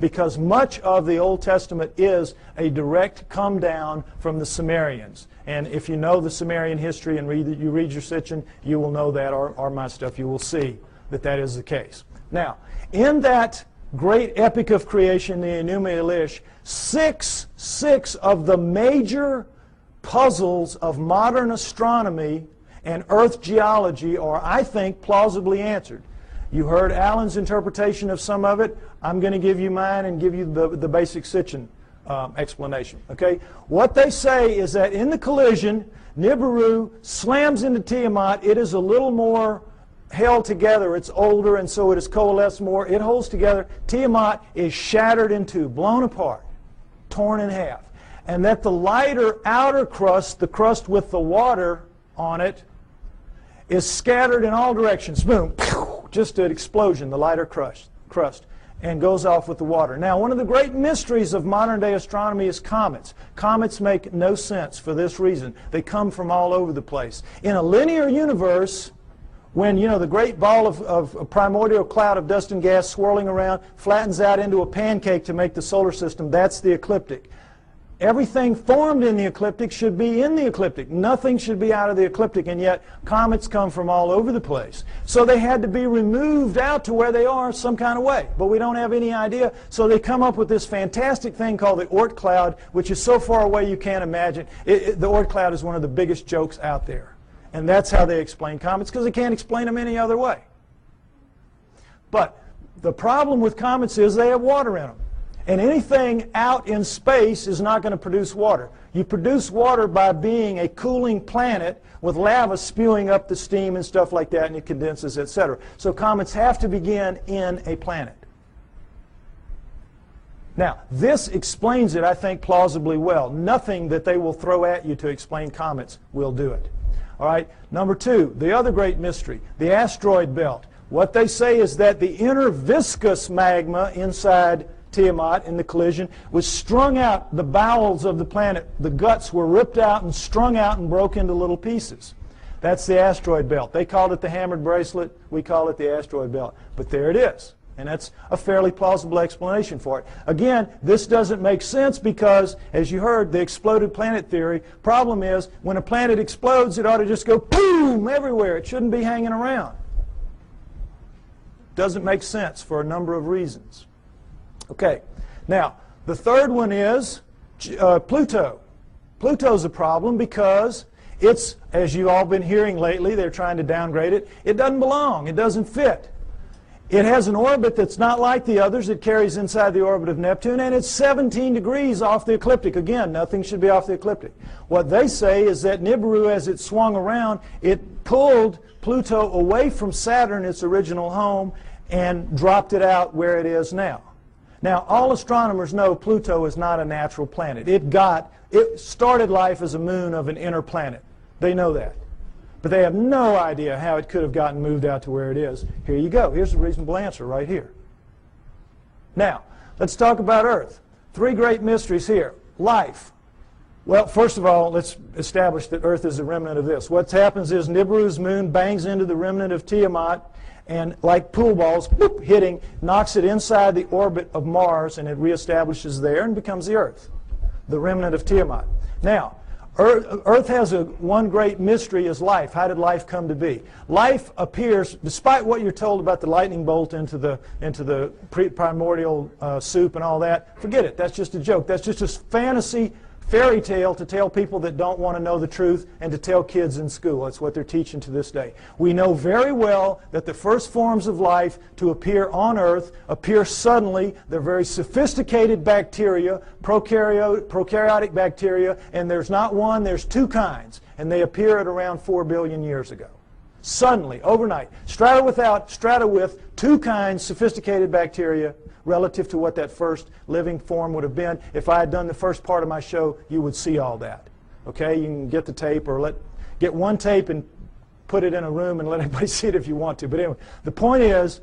S2: Because much of the Old Testament is a direct come down from the Sumerians. And if you know the Sumerian history and you read your Sitchin, you will know that, or my stuff, you will see that that is the case. Now, in that great epic of creation, the Enuma Elish, six of the major puzzles of modern astronomy and Earth geology are, I think, plausibly answered. You heard Alan's interpretation of some of it. I'm going to give you mine and give you the basic Sitchin explanation. Okay? What they say is that in the collision, Nibiru slams into Tiamat. It is a little more held together. It's older, and so it is coalesced more. It holds together. Tiamat is shattered in two, blown apart, torn in half. And that the lighter outer crust, the crust with the water on it, is scattered in all directions. Boom, just an explosion, the lighter crust, and goes off with the water. Now, one of the great mysteries of modern-day astronomy is comets. Comets make no sense for this reason. They come from all over the place. In a linear universe, when, you know, the great ball of a primordial cloud of dust and gas swirling around flattens out into a pancake to make the solar system, that's the ecliptic. Everything formed in the ecliptic should be in the ecliptic. Nothing should be out of the ecliptic, and yet comets come from all over the place. So they had to be removed out to where they are some kind of way, but we don't have any idea. So they come up with this fantastic thing called the Oort Cloud, which is so far away you can't imagine. The Oort Cloud is one of the biggest jokes out there. And that's how they explain comets, because they can't explain them any other way. But the problem with comets is they have water in them. And anything out in space is not going to produce water. You produce water by being a cooling planet with lava spewing up the steam and stuff like that, and it condenses, etc. So comets have to begin in a planet. Now, this explains it, I think, plausibly well. Nothing that they will throw at you to explain comets will do it. All right, number 2, the other great mystery, the asteroid belt. What they say is that the inner viscous magma inside Tiamat in the collision was strung out, the bowels of the planet, the guts were ripped out and strung out and broke into little pieces. That's the asteroid belt. They called it the hammered bracelet. We call it the asteroid belt. But there it is. And that's a fairly plausible explanation for it. Again, this doesn't make sense because, as you heard, the exploded planet theory. Problem is, when a planet explodes, it ought to just go boom everywhere. It shouldn't be hanging around. Doesn't make sense for a number of reasons. Okay, now, the third one is Pluto. Pluto's a problem because it's, as you've all been hearing lately, they're trying to downgrade it. It doesn't belong. It doesn't fit. It has an orbit that's not like the others. It carries inside the orbit of Neptune, and it's 17 degrees off the ecliptic. Again, nothing should be off the ecliptic. What they say is that Nibiru, as it swung around, it pulled Pluto away from Saturn, its original home, and dropped it out where it is now. Now, all astronomers know Pluto is not a natural planet. It started life as a moon of an inner planet. They know that. But they have no idea how it could have gotten moved out to where it is. Here you go. Here's the reasonable answer right here. Now, let's talk about Earth. Three great mysteries here. Life. Well, first of all, let's establish that Earth is a remnant of this. What happens is Nibiru's moon bangs into the remnant of Tiamat, and like pool balls, boop, hitting, knocks it inside the orbit of Mars, and it reestablishes there and becomes the Earth, the remnant of Tiamat. Now, Earth has one great mystery is life. How did life come to be? Life appears, despite what you're told about the lightning bolt into the primordial soup and all that, forget it. That's just a joke. That's just a fantasy fairy tale to tell people that don't want to know the truth and to tell kids in school. That's what they're teaching to this day. We know very well that the first forms of life to appear on Earth appear suddenly. They're very sophisticated bacteria, prokaryotic bacteria, and there's not one, there's two kinds, and they appear at around 4 billion years ago. Suddenly, overnight, strata with two kinds, sophisticated bacteria, relative to what that first living form would have been. If I had done the first part of my show, you would see all that. Okay, you can get the tape or get one tape and put it in a room and let everybody see it if you want to. But anyway, the point is,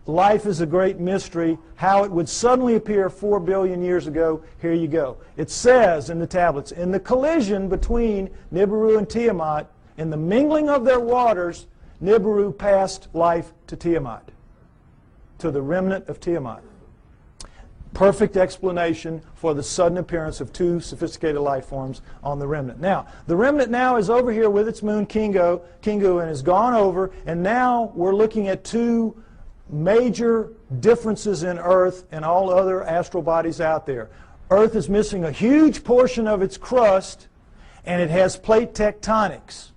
S2: life is a great mystery. How it would suddenly appear 4 billion years ago, here you go. It says in the tablets, in the collision between Nibiru and Tiamat, in the mingling of their waters, Nibiru passed life to Tiamat, to the remnant of Tiamat. Perfect explanation for the sudden appearance of two sophisticated life forms on the remnant. Now, the remnant now is over here with its moon Kingu and has gone over, and now we're looking at two major differences in Earth and all other astral bodies out there. Earth is missing a huge portion of its crust, and it has plate tectonics,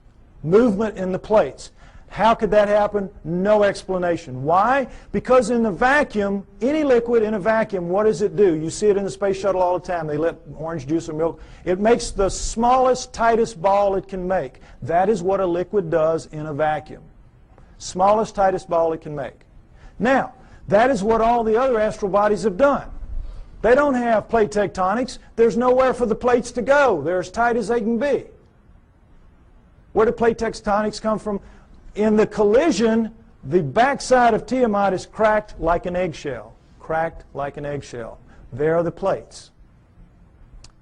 S2: movement in the plates. How could that happen? No explanation. Why? Because in the vacuum, any liquid in a vacuum, what does it do? You see it in the space shuttle all the time. They let orange juice or milk. It makes the smallest, tightest ball it can make. That is what a liquid does in a vacuum. Smallest, tightest ball it can make. Now, that is what all the other astral bodies have done. They don't have plate tectonics. There's nowhere for the plates to go. They're as tight as they can be. Where do plate tectonics come from? In the collision, the backside of Tiamat is cracked like an eggshell. Cracked like an eggshell. There are the plates.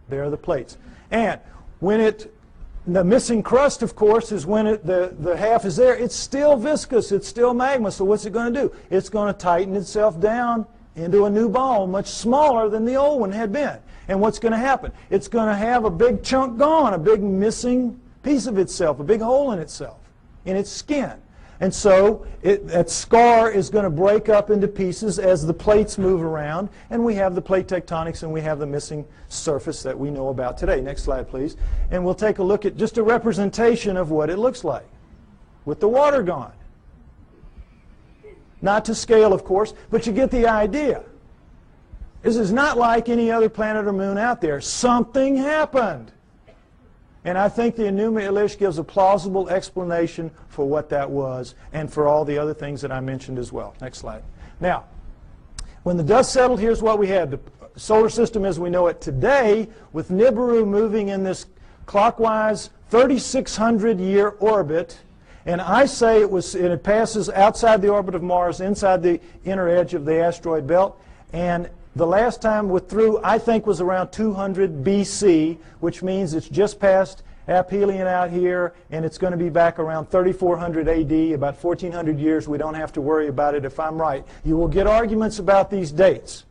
S2: There are the plates. And when the missing crust, of course, is when the half is there. It's still viscous. It's still magma. So what's it going to do? It's going to tighten itself down into a new ball, much smaller than the old one had been. And what's going to happen? It's going to have a big chunk gone, a big missing piece of itself, a big hole in itself, in its skin. And so that scar is going to break up into pieces as the plates move around, and we have the plate tectonics and we have the missing surface that we know about today. Next slide, please. And we'll take a look at just a representation of what it looks like with the water gone. Not to scale, of course, but you get the idea. This is not like any other planet or moon out there. Something happened. And I think the Enuma Elish gives a plausible explanation for what that was and for all the other things that I mentioned as well. Next slide. Now, when the dust settled, here's what we had. The solar system as we know it today, with Nibiru moving in this clockwise 3,600-year orbit. And I say it passes outside the orbit of Mars, inside the inner edge of the asteroid belt. And the last time through, I think, was around 200 BC, which means it's just past aphelion out here, and it's going to be back around 3400 AD, about 1400 years. We don't have to worry about it if I'm right. You will get arguments about these dates.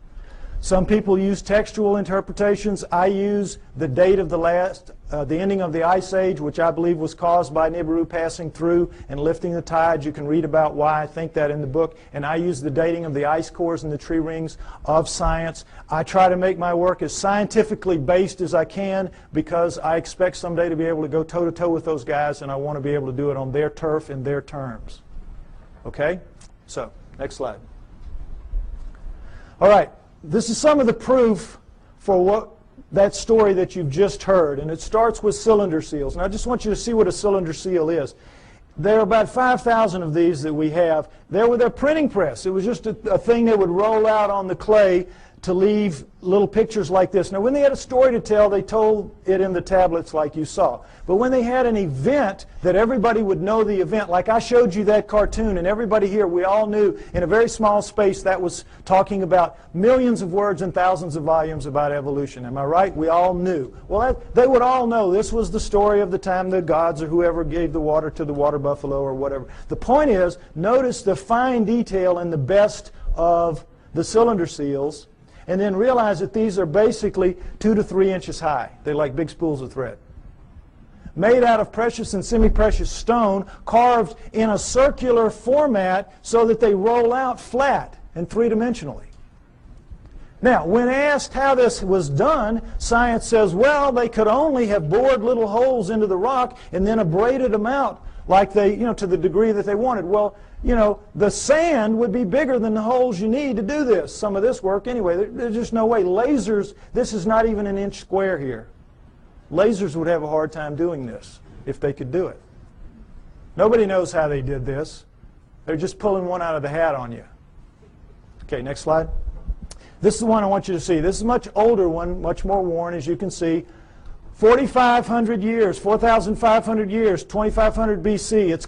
S2: Some people use textual interpretations. I use the date of the ending of the Ice Age, which I believe was caused by Nibiru passing through and lifting the tides. You can read about why I think that in the book. And I use the dating of the ice cores and the tree rings of science. I try to make my work as scientifically based as I can because I expect someday to be able to go toe-to-toe with those guys, and I want to be able to do it on their turf in their terms. Okay? So, next slide. All right. This is some of the proof for that story that you've just heard, and it starts with cylinder seals. And I just want you to see what a cylinder seal is. There are about 5,000 of these that we have. They're with a printing press. It was just a thing they would roll out on the clay to leave little pictures like this. Now, when they had a story to tell, they told it in the tablets like you saw. But when they had an event that everybody would know the event, like I showed you that cartoon, and everybody here, we all knew in a very small space that was talking about millions of words and thousands of volumes about evolution. Am I right? We all knew. Well, they would all know this was the story of the time the gods or whoever gave the water to the water buffalo or whatever. The point is, notice the fine detail in the best of the cylinder seals, and then realize that these are basically 2 to 3 inches high. They're like big spools of thread. Made out of precious and semi-precious stone, carved in a circular format so that they roll out flat and three-dimensionally. Now, when asked how this was done, science says, well, they could only have bored little holes into the rock and then abraded them out like they, to the degree that they wanted. Well, the sand would be bigger than the holes you need to do this, some of this work anyway. There's just no way. Lasers, this is not even an inch square here. Lasers would have a hard time doing this if they could do it. Nobody knows how they did this. They're just pulling one out of the hat on you. Okay, next slide. This is the one I want you to see. This is a much older one, much more worn, as you can see. 4,500 years, 4,500 years, 2,500 BC. It's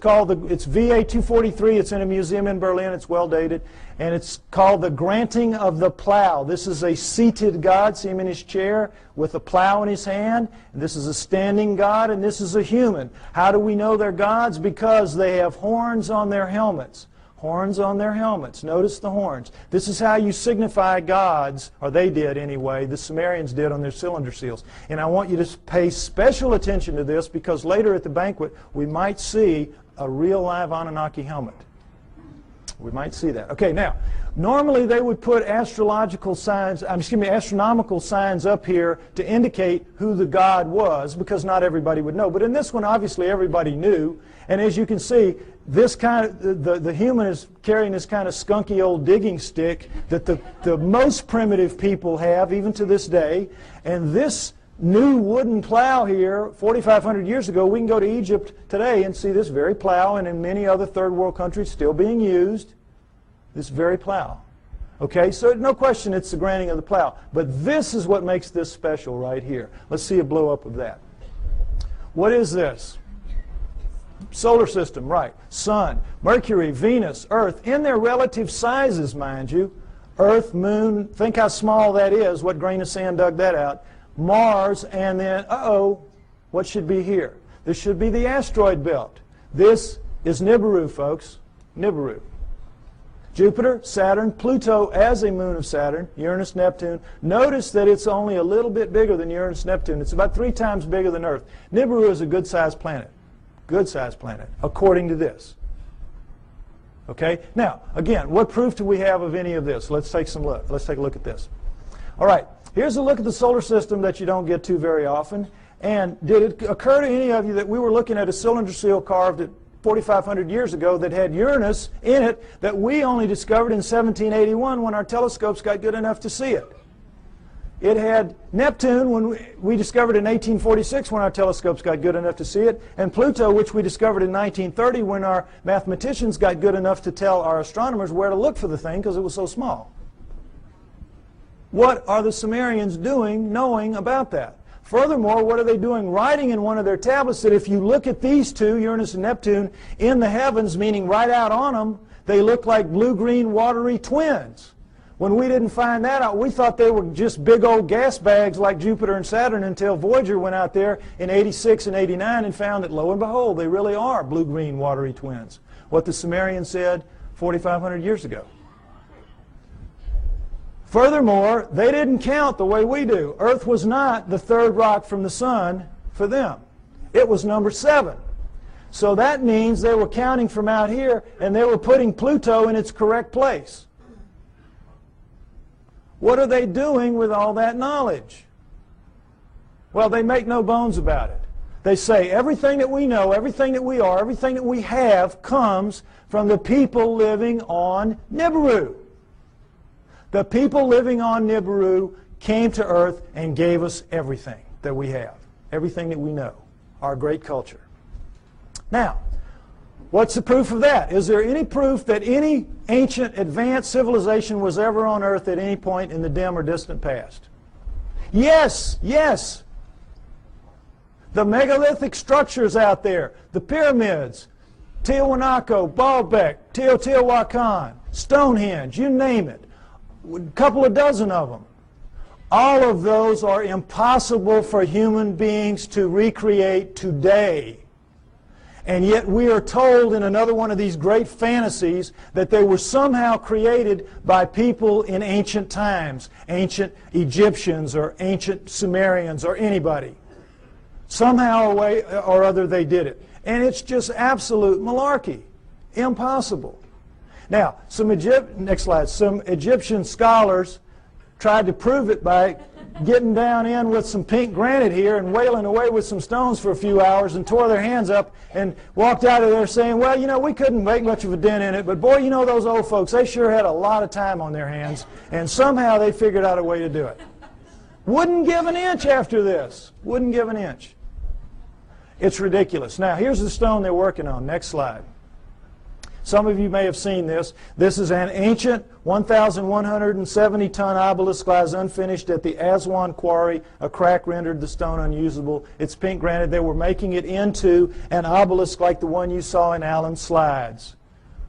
S2: VA 243. It's in a museum in Berlin. It's well dated. And it's called the Granting of the Plow. This is a seated god. See him in his chair with a plow in his hand. And this is a standing god, and this is a human. How do we know they're gods? Because they have horns on their helmets. Horns on their helmets. Notice the horns. This is how you signify gods, or they did anyway, the Sumerians did on their cylinder seals. And I want you to pay special attention to this because later at the banquet we might see a real live Anunnaki helmet. We might see that. Okay, now, normally they would put astronomical signs up here to indicate who the god was because not everybody would know. But in this one, obviously everybody knew. And as you can see, this the human is carrying this kind of skunky old digging stick that the most primitive people have, even to this day. And this new wooden plow here, 4,500 years ago, we can go to Egypt today and see this very plow, and in many other third world countries still being used, this very plow. Okay, so no question it's the granting of the plow. But this is what makes this special right here. Let's see a blow up of that. What is this? Solar system, right. Sun, Mercury, Venus, Earth, in their relative sizes, mind you. Earth, Moon, think how small that is. What grain of sand dug that out? Mars, and then, what should be here? This should be the asteroid belt. This is Nibiru, folks. Nibiru. Jupiter, Saturn, Pluto as a moon of Saturn, Uranus, Neptune. Notice that it's only a little bit bigger than Uranus, Neptune. It's about 3 times bigger than Earth. Nibiru is a good-sized planet. Good-sized planet, according to this. Okay? Now, again, what proof do we have of any of this? Let's take a look at this. All right, here's a look at the solar system that you don't get to very often. And did it occur to any of you that we were looking at a cylinder seal carved at 4,500 years ago that had Uranus in it that we only discovered in 1781 when our telescopes got good enough to see it? It had Neptune, when we discovered in 1846 when our telescopes got good enough to see it, and Pluto, which we discovered in 1930 when our mathematicians got good enough to tell our astronomers where to look for the thing because it was so small. What are the Sumerians doing knowing about that? Furthermore, what are they doing writing in one of their tablets that if you look at these two, Uranus and Neptune, in the heavens, meaning right out on them, they look like blue-green watery twins. When we didn't find that out, we thought they were just big old gas bags like Jupiter and Saturn until Voyager went out there in 86 and 89 and found that, lo and behold, they really are blue-green watery twins. What the Sumerians said 4,500 years ago. Furthermore, they didn't count the way we do. Earth was not the third rock from the sun for them. It was number 7. So that means they were counting from out here, and they were putting Pluto in its correct place. What are they doing with all that knowledge? Well, they make no bones about it. They say everything that we know, everything that we are, everything that we have comes from the people living on Nibiru. The people living on Nibiru came to Earth and gave us everything that we have, everything that we know, our great culture. Now, what's the proof of that? Is there any proof that any ancient advanced civilization was ever on Earth at any point in the dim or distant past? Yes, yes. The megalithic structures out there, the pyramids, Tiwanaku, Baalbek, Teotihuacan, Stonehenge, you name it, a couple of dozen of them. All of those are impossible for human beings to recreate today. And yet we are told in another one of these great fantasies that they were somehow created by people in ancient times, ancient Egyptians or ancient Sumerians or anybody. Somehow or way or other they did it. And it's just absolute malarkey. Impossible. Now, next slide. Some Egyptian scholars tried to prove it by getting down in with some pink granite here and wailing away with some stones for a few hours and tore their hands up and walked out of there saying, well, you know, we couldn't make much of a dent in it, but boy, you know, those old folks, they sure had a lot of time on their hands, and somehow they figured out a way to do it. Wouldn't give an inch after this. Wouldn't give an inch. It's ridiculous. Now, here's the stone they're working on. Next slide. Some of you may have seen this. This is an ancient 1,170-ton obelisk lies unfinished at the Aswan quarry. A crack rendered the stone unusable. It's pink granite. They were making it into an obelisk like the one you saw in Allen's slides.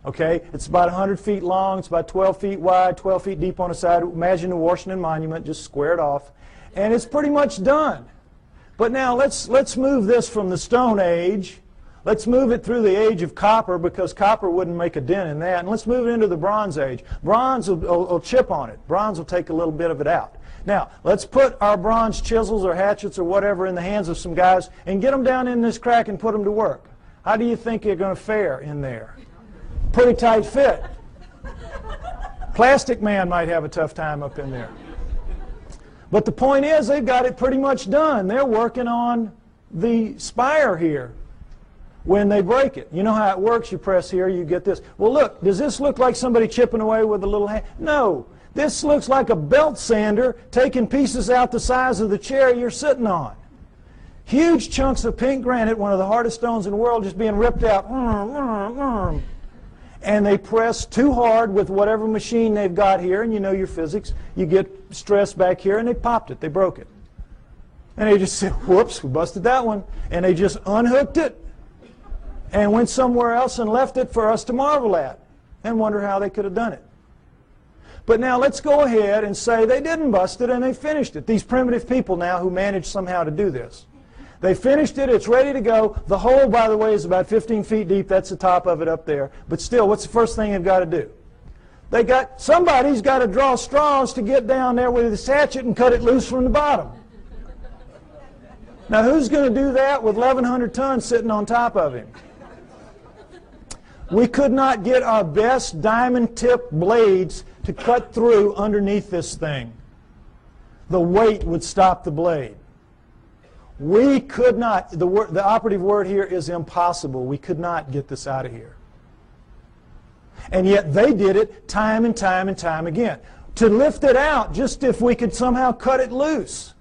S2: Okay? It's about 100 feet long. It's about 12 feet wide, 12 feet deep on the side. Imagine the Washington Monument, just squared off. And it's pretty much done. But now let's move this from the Stone Age. Let's move it through the age of copper, because copper wouldn't make a dent in that. And let's move it into the Bronze Age. Bronze will chip on it. Bronze will take a little bit of it out. Now, let's put our bronze chisels or hatchets or whatever in the hands of some guys and get them down in this crack and put them to work. How do you think you're going to fare in there? Pretty tight fit. Plastic Man might have a tough time up in there. But the point is, they've got it pretty much done. They're working on the spire here. When they break it, you know how it works. You press here, you get this. Well, look, does this look like somebody chipping away with a little hand? No. This looks like a belt sander taking pieces out the size of the chair you're sitting on. Huge chunks of pink granite, one of the hardest stones in the world, just being ripped out. And they press too hard with whatever machine they've got here, and you know your physics. You get stress back here, and they popped it. They broke it. And they just said, whoops, we busted that one. And they just unhooked it and went somewhere else and left it for us to marvel at and wonder how they could have done it. But now let's go ahead and say they didn't bust it and they finished it. These primitive people now who managed somehow to do this. They finished it. It's ready to go. The hole, by the way, is about 15 feet deep. That's the top of it up there. But still, what's the first thing they've got to do? Somebody's got to draw straws to get down there with his hatchet and cut it loose from the bottom. Now, who's going to do that with 1,100 tons sitting on top of him? We could not get our best diamond-tipped blades to cut through underneath this thing. The weight would stop the blade. We could not, the operative word here is impossible. We could not get this out of here. And yet they did it time and time and time again. To lift it out, just if we could somehow cut it loose,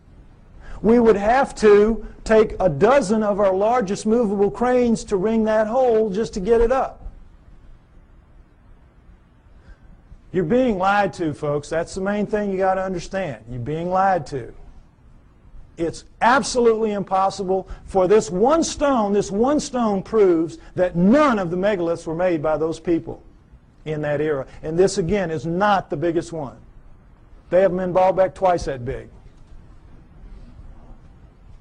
S2: we would have to take a dozen of our largest movable cranes to wring that hole just to get it up. You're being lied to, folks. That's the main thing you got to understand. You're being lied to. It's absolutely impossible for this one stone. This one stone proves that none of the megaliths were made by those people in that era. And this, again, is not the biggest one. They have them in Baalbek twice that big.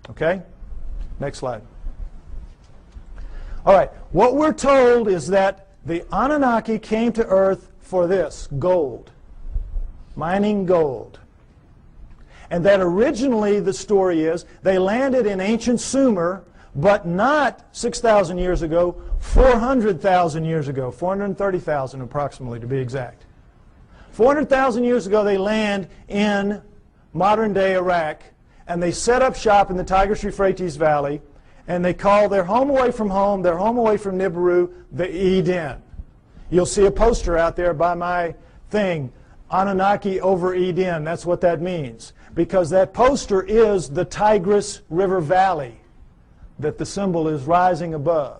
S2: Okay? Next slide. All right. What we're told is that the Anunnaki came to Earth for this, gold. mining gold. And that originally, the story is, they landed in ancient Sumer, but not 6,000 years ago, 400,000 years ago, 430,000 approximately to be exact. 400,000 years ago they land in modern-day Iraq, and they set up shop in the Tigris-Euphrates Valley, and they call their home away from home, their home away from Nibiru, the Eden. You'll see a poster out there by my thing, Anunnaki over Eden. That's what that means. Because that poster is the Tigris River Valley that the symbol is rising above.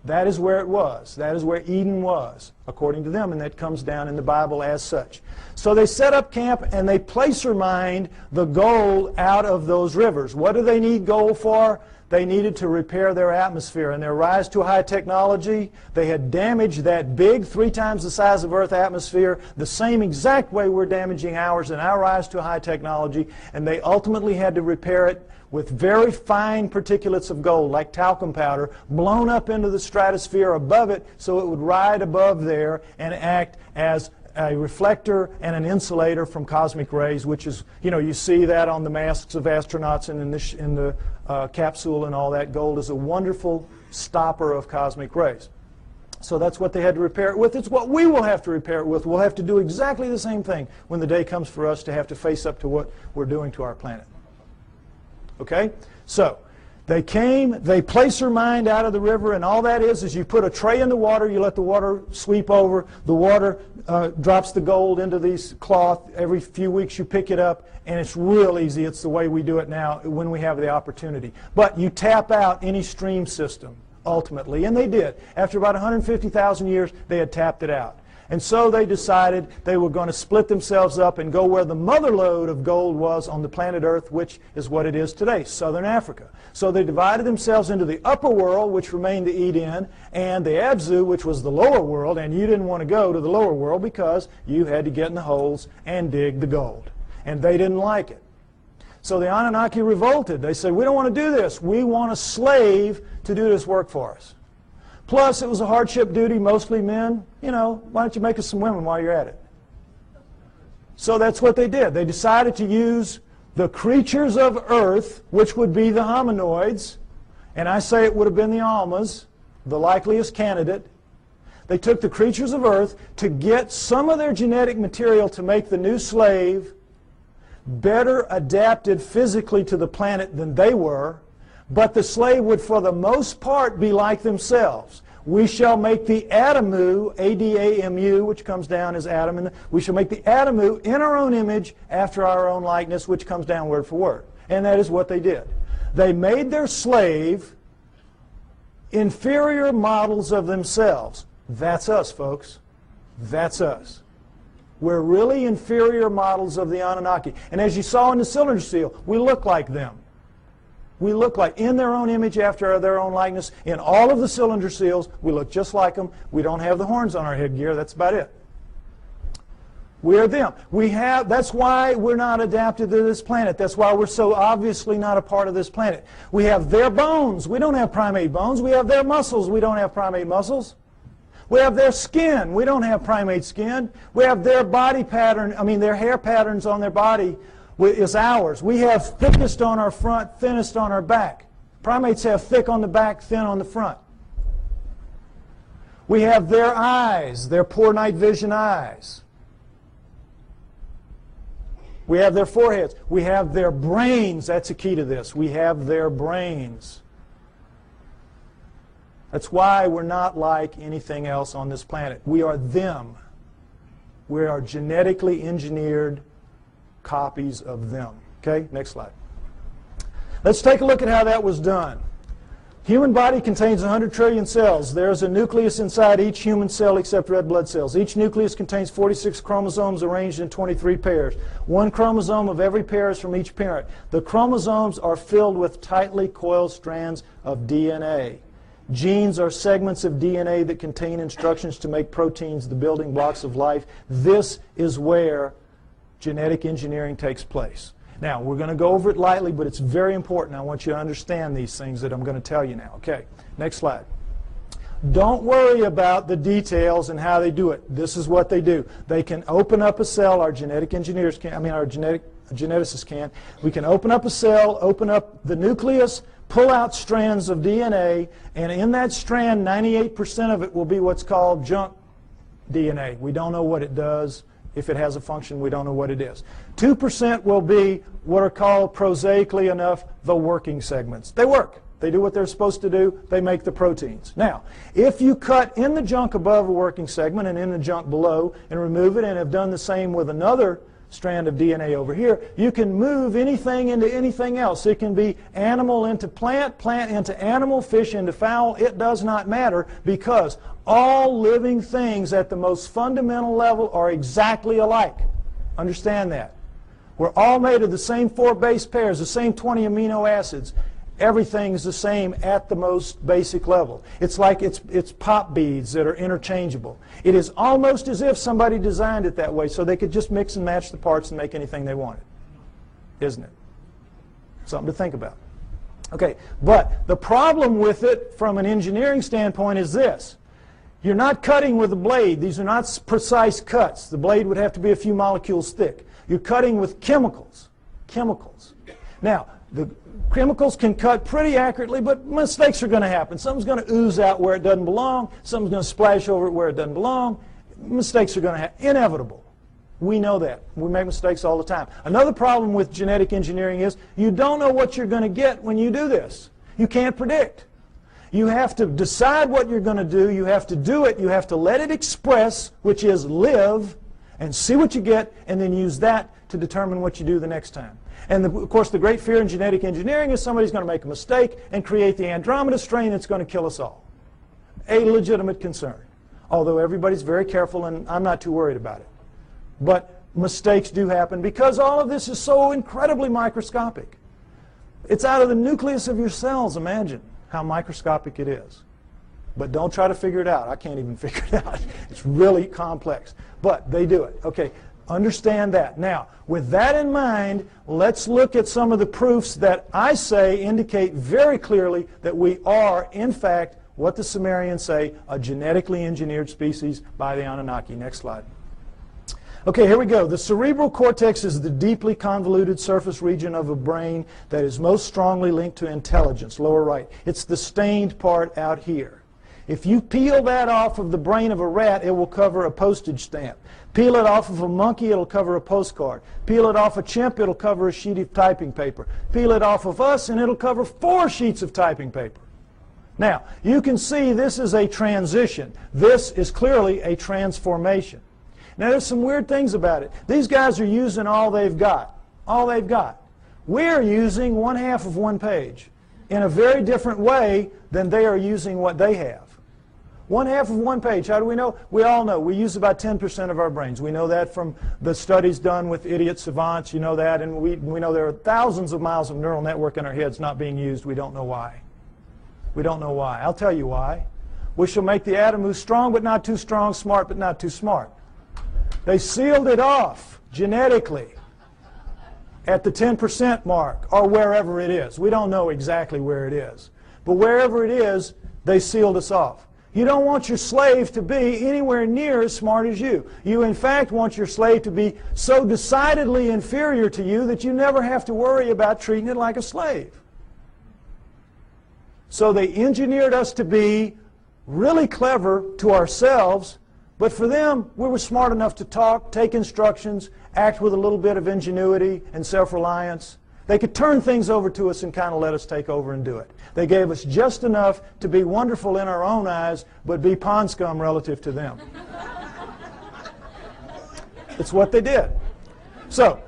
S2: That is where it was. That is where Eden was, according to them, and that comes down in the Bible as such. So they set up camp and they placer mined the gold out of those rivers. What do they need gold for? They needed to repair their atmosphere. In their rise to high technology, they had damaged that big, 3 times the size of Earth atmosphere, the same exact way we're damaging ours in our rise to high technology, and they ultimately had to repair it with very fine particulates of gold, like talcum powder, blown up into the stratosphere above it so it would ride above there and act as a reflector and an insulator from cosmic rays, which is, you see that on the masks of astronauts and in the capsule and all that. Gold is a wonderful stopper of cosmic rays. So that's what they had to repair it with. It's what we will have to repair it with. We'll have to do exactly the same thing when the day comes for us to have to face up to what we're doing to our planet. Okay? So they came, they placer mined out of the river, and all that is you put a tray in the water, you let the water sweep over, the water drops the gold into these cloth. Every few weeks you pick it up, and it's real easy. It's the way we do it now when we have the opportunity. But you tap out any stream system, ultimately, and they did. After about 150,000 years, they had tapped it out. And so they decided they were going to split themselves up and go where the mother lode of gold was on the planet Earth, which is what it is today, southern Africa. So they divided themselves into the upper world, which remained the Eden, and the Abzu, which was the lower world, and you didn't want to go to the lower world because you had to get in the holes and dig the gold. And they didn't like it. So the Anunnaki revolted. They said, we don't want to do this. We want a slave to do this work for us. Plus, it was a hardship duty, mostly men. Why don't you make us some women while you're at it? So that's what they did. They decided to use the creatures of Earth, which would be the hominoids, and I say it would have been the Almas, the likeliest candidate. They took the creatures of Earth to get some of their genetic material to make the new slave better adapted physically to the planet than they were, but the slave would, for the most part, be like themselves. We shall make the Adamu, A-D-A-M-U, which comes down as Adam, and we shall make the Adamu in our own image, after our own likeness, which comes down word for word. And that is what they did. They made their slave inferior models of themselves. That's us, folks. That's us. We're really inferior models of the Anunnaki. And as you saw in the cylinder seal, we look like them. We look like, in their own image, after their own likeness. In all of the cylinder seals, we look just like them. We don't have the horns on our headgear. That's about it. We are them. That's why we're not adapted to this planet. That's why we're so obviously not a part of this planet. We have their bones. We don't have primate bones. We have their muscles. We don't have primate muscles. We have their skin. We don't have primate skin. We have their body pattern, their hair patterns on their body is ours. We have thickest on our front, thinnest on our back. Primates have thick on the back, thin on the front. We have their eyes, their poor night vision eyes. We have their foreheads. We have their brains. That's a key to this. We have their brains. That's why we're not like anything else on this planet. We are them. We are genetically engineered copies of them. Okay, next slide. Let's take a look at how that was done. Human body contains 100 trillion cells. There's a nucleus inside each human cell except red blood cells. Each nucleus contains 46 chromosomes arranged in 23 pairs. One chromosome of every pair is from each parent. The chromosomes are filled with tightly coiled strands of DNA. Genes are segments of DNA that contain instructions to make proteins, the building blocks of life. This is where genetic engineering takes place. Now, we're going to go over it lightly, but it's very important. I want you to understand these things that I'm going to tell you now. Okay, next slide. Don't worry about the details and how they do it. This is what they do. They can open up a cell, our genetic engineers can, our geneticists can. We can open up a cell, open up the nucleus, pull out strands of DNA, and in that strand, 98% of it will be what's called junk DNA. We don't know what it does. If it has a function, we don't know what it is. 2% will be what are called, prosaically enough, the working segments. They work. They do what they're supposed to do. They make the proteins. Now, if you cut in the junk above a working segment and in the junk below and remove it and have done the same with another strand of DNA over here, you can move anything into anything else. It can be animal into plant, plant into animal, fish into fowl. It does not matter, because all living things at the most fundamental level are exactly alike. Understand that. We're all made of the same 4 base pairs, the same 20 amino acids. Everything is the same at the most basic level. It's like it's pop beads that are interchangeable. It is almost as if somebody designed it that way so they could just mix and match the parts and make anything they wanted. Isn't it? Something to think about. Okay, but the problem with it from an engineering standpoint is this. You're not cutting with a blade. These are not precise cuts. The blade would have to be a few molecules thick. You're cutting with chemicals. Chemicals. Now, the chemicals can cut pretty accurately, but mistakes are going to happen. Something's going to ooze out where it doesn't belong. Something's going to splash over it where it doesn't belong. Mistakes are going to happen. Inevitable. We know that. We make mistakes all the time. Another problem with genetic engineering is you don't know what you're going to get when you do this. You can't predict. You have to decide what you're going to do. You have to do it. You have to let it express, which is live, and see what you get, and then use that to determine what you do the next time. And of course, the great fear in genetic engineering is somebody's going to make a mistake and create the Andromeda strain that's going to kill us all. A legitimate concern. Although everybody's very careful, and I'm not too worried about it. But mistakes do happen because all of this is so incredibly microscopic. It's out of the nucleus of your cells. Imagine how microscopic it is. But don't try to figure it out. I can't even figure it out. It's really complex. But they do it. Okay. Understand that. Now, with that in mind, let's look at some of the proofs that I say indicate very clearly that we are, in fact, what the Sumerians say, a genetically engineered species by the Anunnaki. Next slide. Okay, here we go. The cerebral cortex is the deeply convoluted surface region of a brain that is most strongly linked to intelligence, lower right. It's the stained part out here. If you peel that off of the brain of a rat, it will cover a postage stamp. Peel it off of a monkey, it'll cover a postcard. Peel it off a chimp, it'll cover a sheet of typing paper. Peel it off of us, and it'll cover 4 sheets of typing paper. Now, you can see this is a transition. This is clearly a transformation. Now, there's some weird things about it. These guys are using all they've got. All they've got. We're using 1/2 of 1 page in a very different way than they are using what they have. 1/2 of 1 page. How do we know? We all know. We use about 10% of our brains. We know that from the studies done with idiot savants. You know that. And we know there are thousands of miles of neural network in our heads not being used. We don't know why. We don't know why. I'll tell you why. We shall make the atom who's strong but not too strong, smart but not too smart. They sealed it off genetically at the 10% mark or wherever it is. We don't know exactly where it is. But wherever it is, they sealed us off. You don't want your slave to be anywhere near as smart as you. You, in fact, want your slave to be so decidedly inferior to you that you never have to worry about treating it like a slave. So they engineered us to be really clever to ourselves, but for them, we were smart enough to talk, take instructions, act with a little bit of ingenuity and self-reliance. They could turn things over to us and kind of let us take over and do it. They gave us just enough to be wonderful in our own eyes, but be pond scum relative to them. It's what they did. So,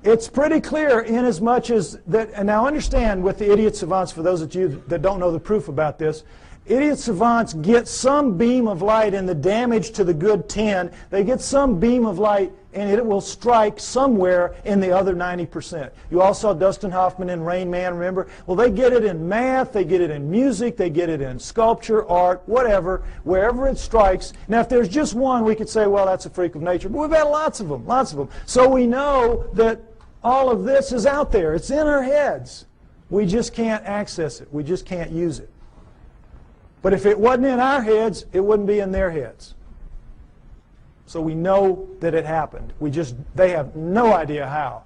S2: it's pretty clear in as much as that, and now understand with the idiot savants, for those of you that don't know the proof about this, idiot savants get some beam of light in the damage to the good 10. They get some beam of light and it will strike somewhere in the other 90%. You all saw Dustin Hoffman in Rain Man, remember? Well, they get it in math, they get it in music, they get it in sculpture, art, whatever, wherever it strikes. Now, if there's just one, we could say, well, that's a freak of nature. But we've had lots of them, lots of them. So we know that all of this is out there. It's in our heads. We just can't access it. We just can't use it. But if it wasn't in our heads, it wouldn't be in their heads. So we know that it happened. They have no idea how.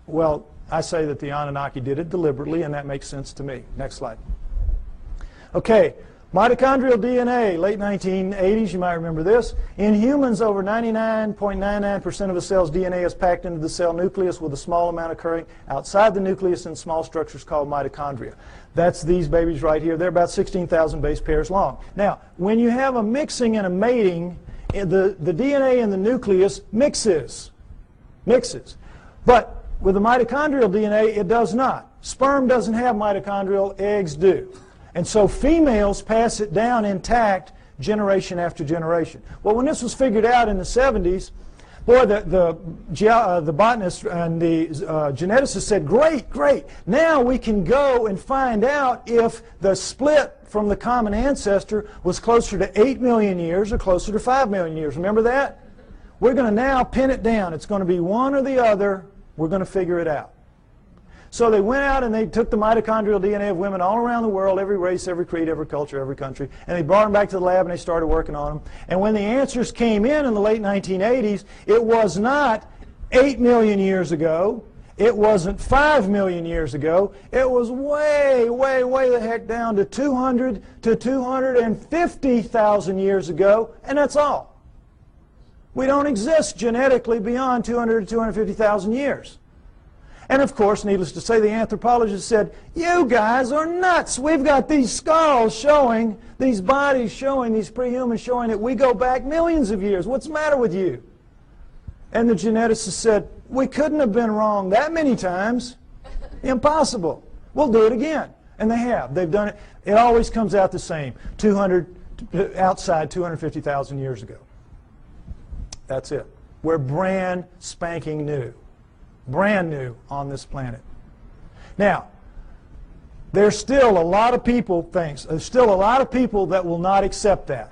S2: Well, I say that the Anunnaki did it deliberately, and that makes sense to me. Next slide. Okay, mitochondrial DNA, late 1980s, you might remember this. In humans, over 99.99% of a cell's DNA is packed into the cell nucleus, with a small amount occurring outside the nucleus in small structures called mitochondria. That's these babies right here. They're about 16,000 base pairs long. Now, when you have a mixing and a mating, the DNA in the nucleus mixes. But with the mitochondrial DNA, it does not. Sperm doesn't have mitochondrial, eggs do. And so females pass it down intact generation after generation. Well, when this was figured out in the 70s, boy, the botanists and the geneticists said, great, now we can go and find out if the split from the common ancestor was closer to 8 million years or closer to 5 million years. Remember that? We're going to now pin it down. It's going to be one or the other. We're going to figure it out. So they went out and they took the mitochondrial DNA of women all around the world, every race, every creed, every culture, every country, and they brought them back to the lab and they started working on them. And when the answers came in the late 1980s, it was not 8 million years ago. It wasn't 5 million years ago. It was way the heck down to 200 to 250,000 years ago, and that's all. We don't exist genetically beyond 200 to 250,000 years. And of course, needless to say, the anthropologists said, you guys are nuts. We've got these skulls showing, these bodies showing, these prehumans showing that we go back millions of years. What's the matter with you? And the geneticists said, we couldn't have been wrong that many times. Impossible. We'll do it again. And they have. They've done it. It always comes out the same. Outside 250,000 years ago. That's it. We're brand spanking new. Brand new on this planet. Now, there's still a lot of people, there's still a lot of people that will not accept that.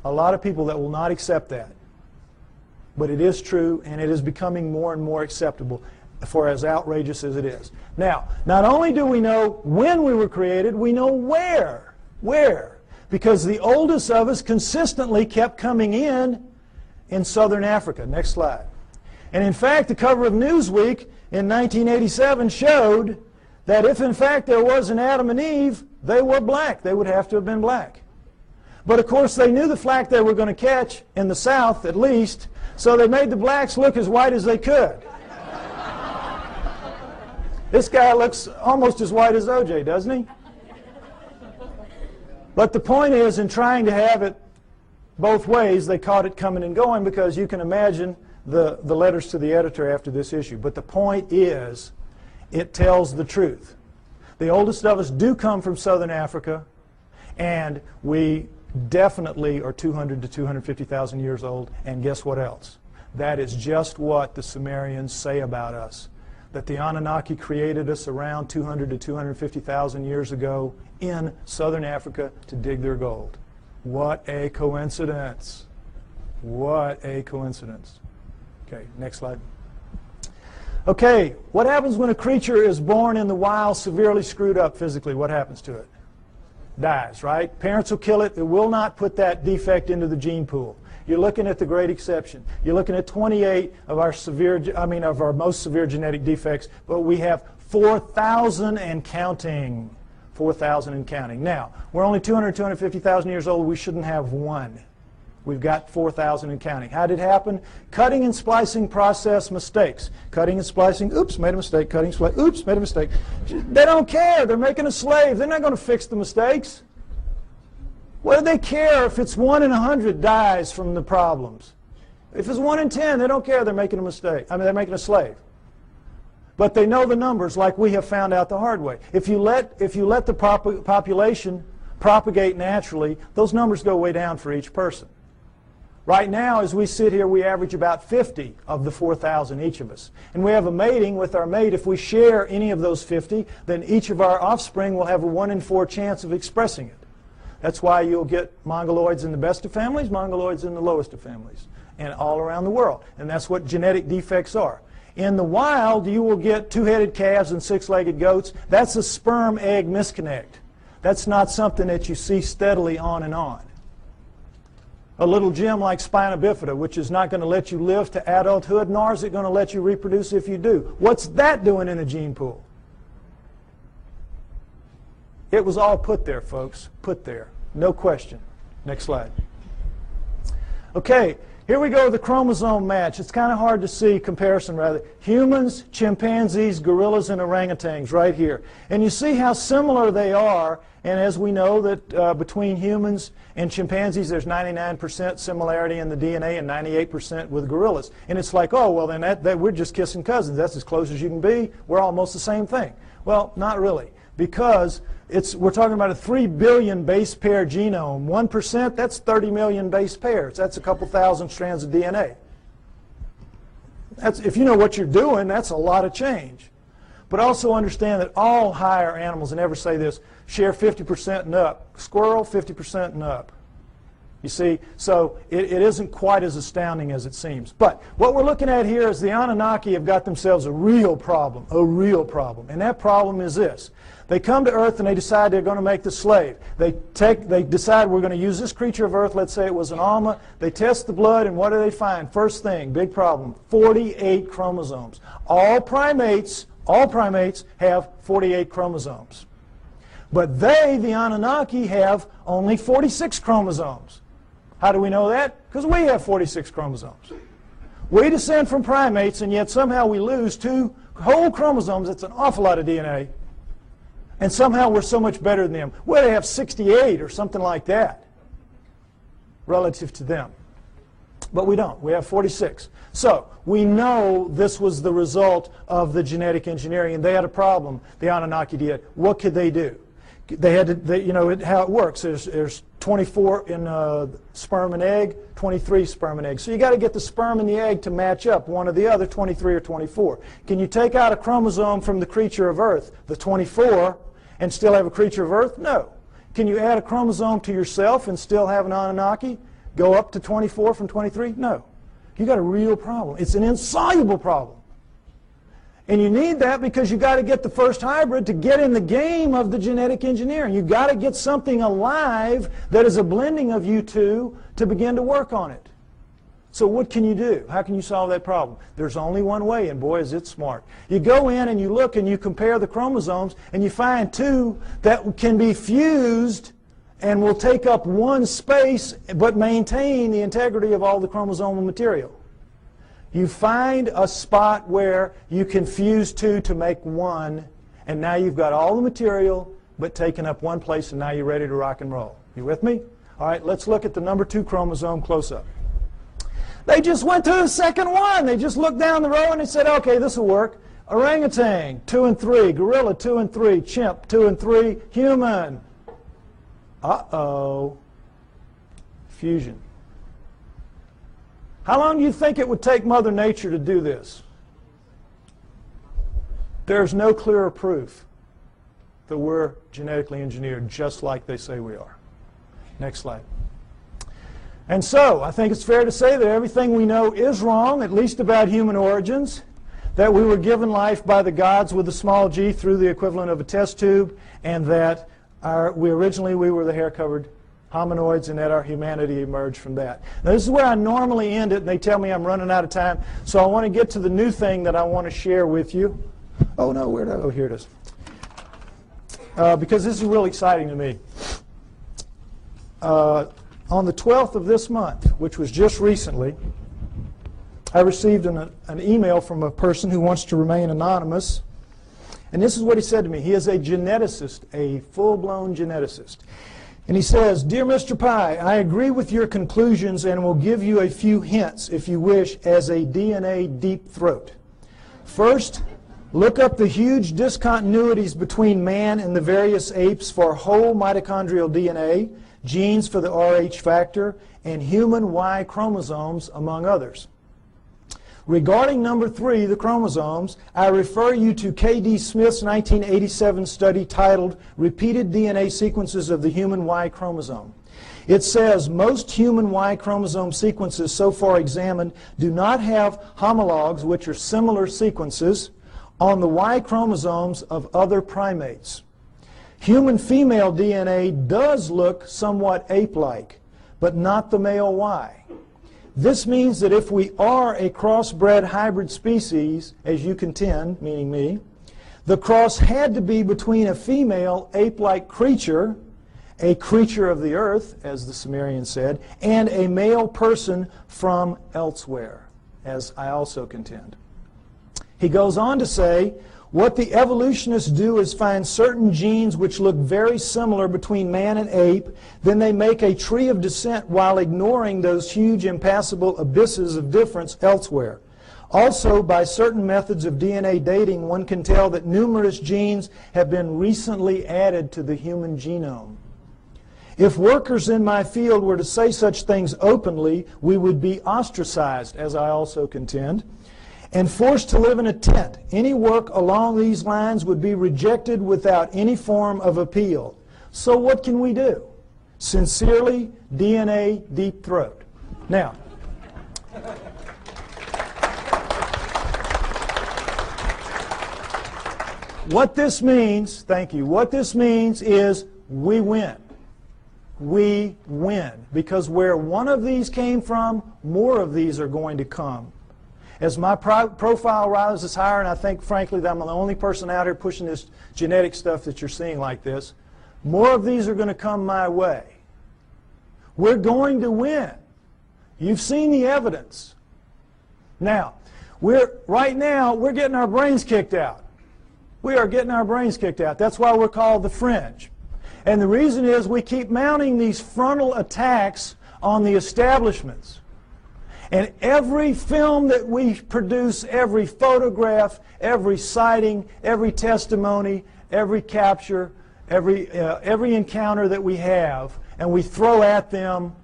S2: A lot of people that will not accept that. But it is true, and it is becoming more and more acceptable, for as outrageous as it is. Now, not only do we know when we were created, we know where. Where? Because the oldest of us consistently kept coming in southern Africa. Next slide. And in fact, the cover of Newsweek in 1987 showed that if in fact there was an Adam and Eve, they were black. They would have to have been black. But of course they knew the flack they were going to catch, in the South at least, so they made the blacks look as white as they could. This guy looks almost as white as OJ, doesn't he? But the point is, in trying to have it both ways, they caught it coming and going, because you can imagine the letters to the editor after this issue. But the point is, it tells the truth. The oldest of us do come from southern Africa, and we definitely are 200 to 250,000 years old. And guess what else? That is just what the Sumerians say about us. That the Anunnaki created us around 200 to 250,000 years ago in southern Africa to dig their gold. What a coincidence. What a coincidence. Okay, next slide. Okay, what happens when a creature is born in the wild severely screwed up physically? What happens to it? Dies, right? Parents will kill it. It will not put that defect into the gene pool. You're looking at the great exception. You're looking at 28 of our most severe genetic defects, but we have 4,000 and counting. 4,000 and counting. Now, we're only 200, 250,000 years old. We shouldn't have one. We've got 4,000 and counting. How did it happen? Cutting and splicing process mistakes. Cutting and splicing, oops, made a mistake. Cutting, splicing, oops, made a mistake. They don't care. They're making a slave. They're not going to fix the mistakes. What do they care if it's 1 in 100 dies from the problems? If it's 1 in 10, they don't care. They're making a mistake. They're making a slave. But they know the numbers, like we have found out the hard way. If you let the population propagate naturally, those numbers go way down for each person. Right now, as we sit here, we average about 50 of the 4,000, each of us. And we have a mating with our mate. If we share any of those 50, then each of our offspring will have a 1 in 4 chance of expressing it. That's why you'll get Mongoloids in the best of families, Mongoloids in the lowest of families, and all around the world. And that's what genetic defects are. In the wild, you will get 2-headed calves and 6-legged goats. That's a sperm-egg misconnect. That's not something that you see steadily on and on. A little gem like spina bifida, which is not going to let you live to adulthood, nor is it going to let you reproduce if you do. What's that doing in a gene pool? It was all put there, folks. Put there. No question. Next slide. Okay, here we go with the chromosome match. It's kind of hard to see, comparison rather. Humans, chimpanzees, gorillas, and orangutans right here. And you see how similar they are. And as we know that between humans and chimpanzees, there's 99% similarity in the DNA and 98% with gorillas. And it's like, oh, well, then that we're just kissing cousins. That's as close as you can be. We're almost the same thing. Well, not really. Because we're talking about a 3 billion base pair genome. 1%, that's 30 million base pairs. That's a couple thousand strands of DNA. If you know what you're doing, that's a lot of change. But also understand that all higher animals, and never say this, share 50% and up. Squirrel, 50% and up. You see, so it isn't quite as astounding as it seems. But what we're looking at here is the Anunnaki have got themselves a real problem. And that problem is this. They come to Earth and they decide they're going to make the slave. They decide we're going to use this creature of Earth, let's say it was an Alma. They test the blood, and what do they find? First thing, big problem, 48 chromosomes. All primates have 48 chromosomes. But they, the Anunnaki, have only 46 chromosomes. How do we know that? Because we have 46 chromosomes. We descend from primates, and yet somehow we lose 2 whole chromosomes. That's an awful lot of DNA. And somehow we're so much better than them. Well, they have 68 or something like that relative to them. But we don't. We have 46. So we know this was the result of the genetic engineering, and they had a problem, the Anunnaki did. What could they do? They had to, how it works. There's 24 in sperm and egg, 23 sperm and egg. So you got to get the sperm and the egg to match up, one or the other, 23 or 24. Can you take out a chromosome from the creature of Earth, the 24, and still have a creature of Earth? No. Can you add a chromosome to yourself and still have an Anunnaki? Go up to 24 from 23? No. You got a real problem. It's an insoluble problem. And you need that because you got to get the first hybrid to get in the game of the genetic engineering. You got to get something alive that is a blending of you two to begin to work on it. So what can you do? How can you solve that problem? There's only one way, and boy, is it smart. You go in and you look and you compare the chromosomes, and you find 2 that can be fused and will take up one space but maintain the integrity of all the chromosomal material. You find a spot where you can fuse 2 to make 1, and now you've got all the material but taken up one place, and now you're ready to rock and roll. You with me? All right, let's look at the number 2 chromosome close up. They just went to the second one. They just looked down the row and they said, okay, this will work. Orangutan, 2 and 3. Gorilla, 2 and 3. Chimp, 2 and 3. Human. Uh-oh. Fusion. How long do you think it would take Mother Nature to do this? There's no clearer proof that we're genetically engineered just like they say we are. Next slide. And so, I think it's fair to say that everything we know is wrong, at least about human origins, that we were given life by the gods with a small g through the equivalent of a test tube, and that we were the hair-covered hominoids, and that our humanity emerged from that. Now, this is where I normally end it, and they tell me I'm running out of time, so I want to get to the new thing that I want to share with you. Oh, no, where did I? Oh, here it is. Because this is really exciting to me. On the 12th of this month, which was just recently, I received an email from a person who wants to remain anonymous. And this is what he said to me. He is a geneticist, a full-blown geneticist. And he says, Dear Mr. Pye, I agree with your conclusions and will give you a few hints, if you wish, as a DNA deep throat. First, look up the huge discontinuities between man and the various apes for whole mitochondrial DNA, genes for the Rh factor, and human Y chromosomes, among others. Regarding number 3, the chromosomes, I refer you to K.D. Smith's 1987 study titled Repeated DNA Sequences of the Human Y Chromosome. It says most human Y chromosome sequences so far examined do not have homologs, which are similar sequences, on the Y chromosomes of other primates. Human female DNA does look somewhat ape-like, but not the male Y. This means that if we are a crossbred hybrid species, as you contend, meaning me, the cross had to be between a female ape-like creature, a creature of the earth, as the Sumerians said, and a male person from elsewhere, as I also contend. He goes on to say, what the evolutionists do is find certain genes which look very similar between man and ape, then they make a tree of descent while ignoring those huge impassable abysses of difference elsewhere. Also, by certain methods of DNA dating, one can tell that numerous genes have been recently added to the human genome. If workers in my field were to say such things openly, we would be ostracized, as I also contend, and forced to live in a tent. Any work along these lines would be rejected without any form of appeal. So what can we do? Sincerely, DNA Deep Throat. Now, what this means, thank you, what this means is we win. We win. Because where one of these came from, more of these are going to come. As my profile rises higher, and I think, frankly, that I'm the only person out here pushing this genetic stuff that you're seeing like this, more of these are going to come my way. We're going to win. You've seen the evidence. Now, right now, we're getting our brains kicked out. We are getting our brains kicked out. That's why we're called the fringe. And the reason is we keep mounting these frontal attacks on the establishments. And every film that we produce, every photograph, every sighting, every testimony, every capture, every encounter that we have, and we throw at them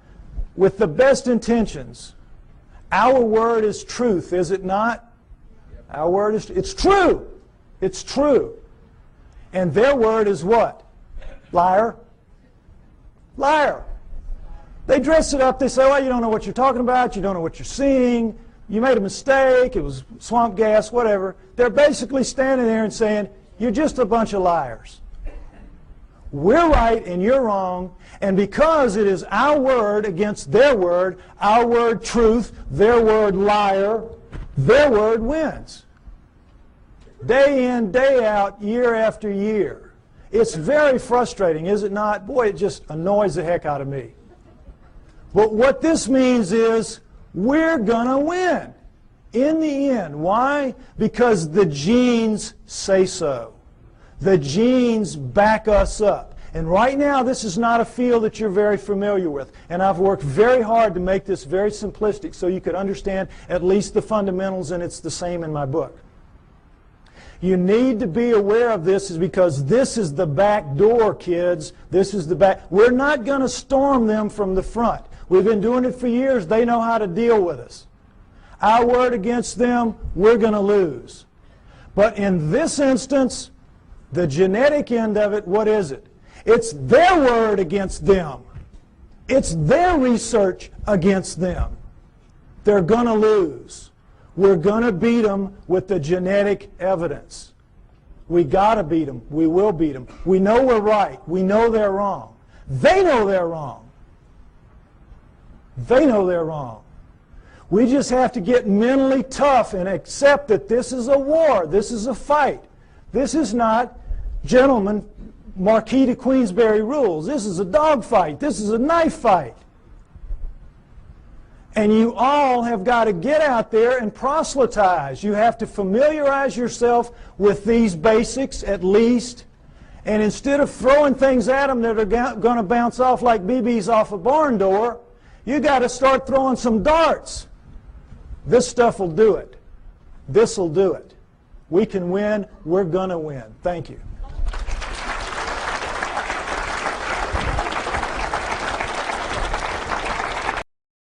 S2: with the best intentions. Our word is truth, is it not? Our word is, it's true. It's true. And their word is what? Liar. Liar. They dress it up. They say, well, you don't know what you're talking about. You don't know what you're seeing. You made a mistake. It was swamp gas, whatever. They're basically standing there and saying, you're just a bunch of liars. We're right and you're wrong. And because it is our word against their word, our word truth, their word liar, their word wins. Day in, day out, year after year. It's very frustrating, is it not? Boy, it just annoys the heck out of me. But what this means is we're going to win in the end. Why? Because the genes say so. The genes back us up. And right now, this is not a field that you're very familiar with. And I've worked very hard to make this very simplistic so you could understand at least the fundamentals, and it's the same in my book. You need to be aware of this, is because this is the back door, kids. This is the back. We're not going to storm them from the front. We've been doing it for years. They know how to deal with us. Our word against them, we're going to lose. But in this instance, the genetic end of it, what is it? It's their word against them. It's their research against them. They're going to lose. We're going to beat them with the genetic evidence. We got to beat them. We will beat them. We know we're right. We know they're wrong. They know they're wrong. They know they're wrong. We just have to get mentally tough and accept that this is a war. This is a fight. This is not, gentlemen, Marquis de Queensberry rules. This is a dog fight. This is a knife fight. And you all have got to get out there and proselytize. You have to familiarize yourself with these basics at least. And instead of throwing things at them that are going to bounce off like BBs off a barn door, you got to start throwing some darts. This stuff will do it. This will do it. We can win. We're going to win. Thank you.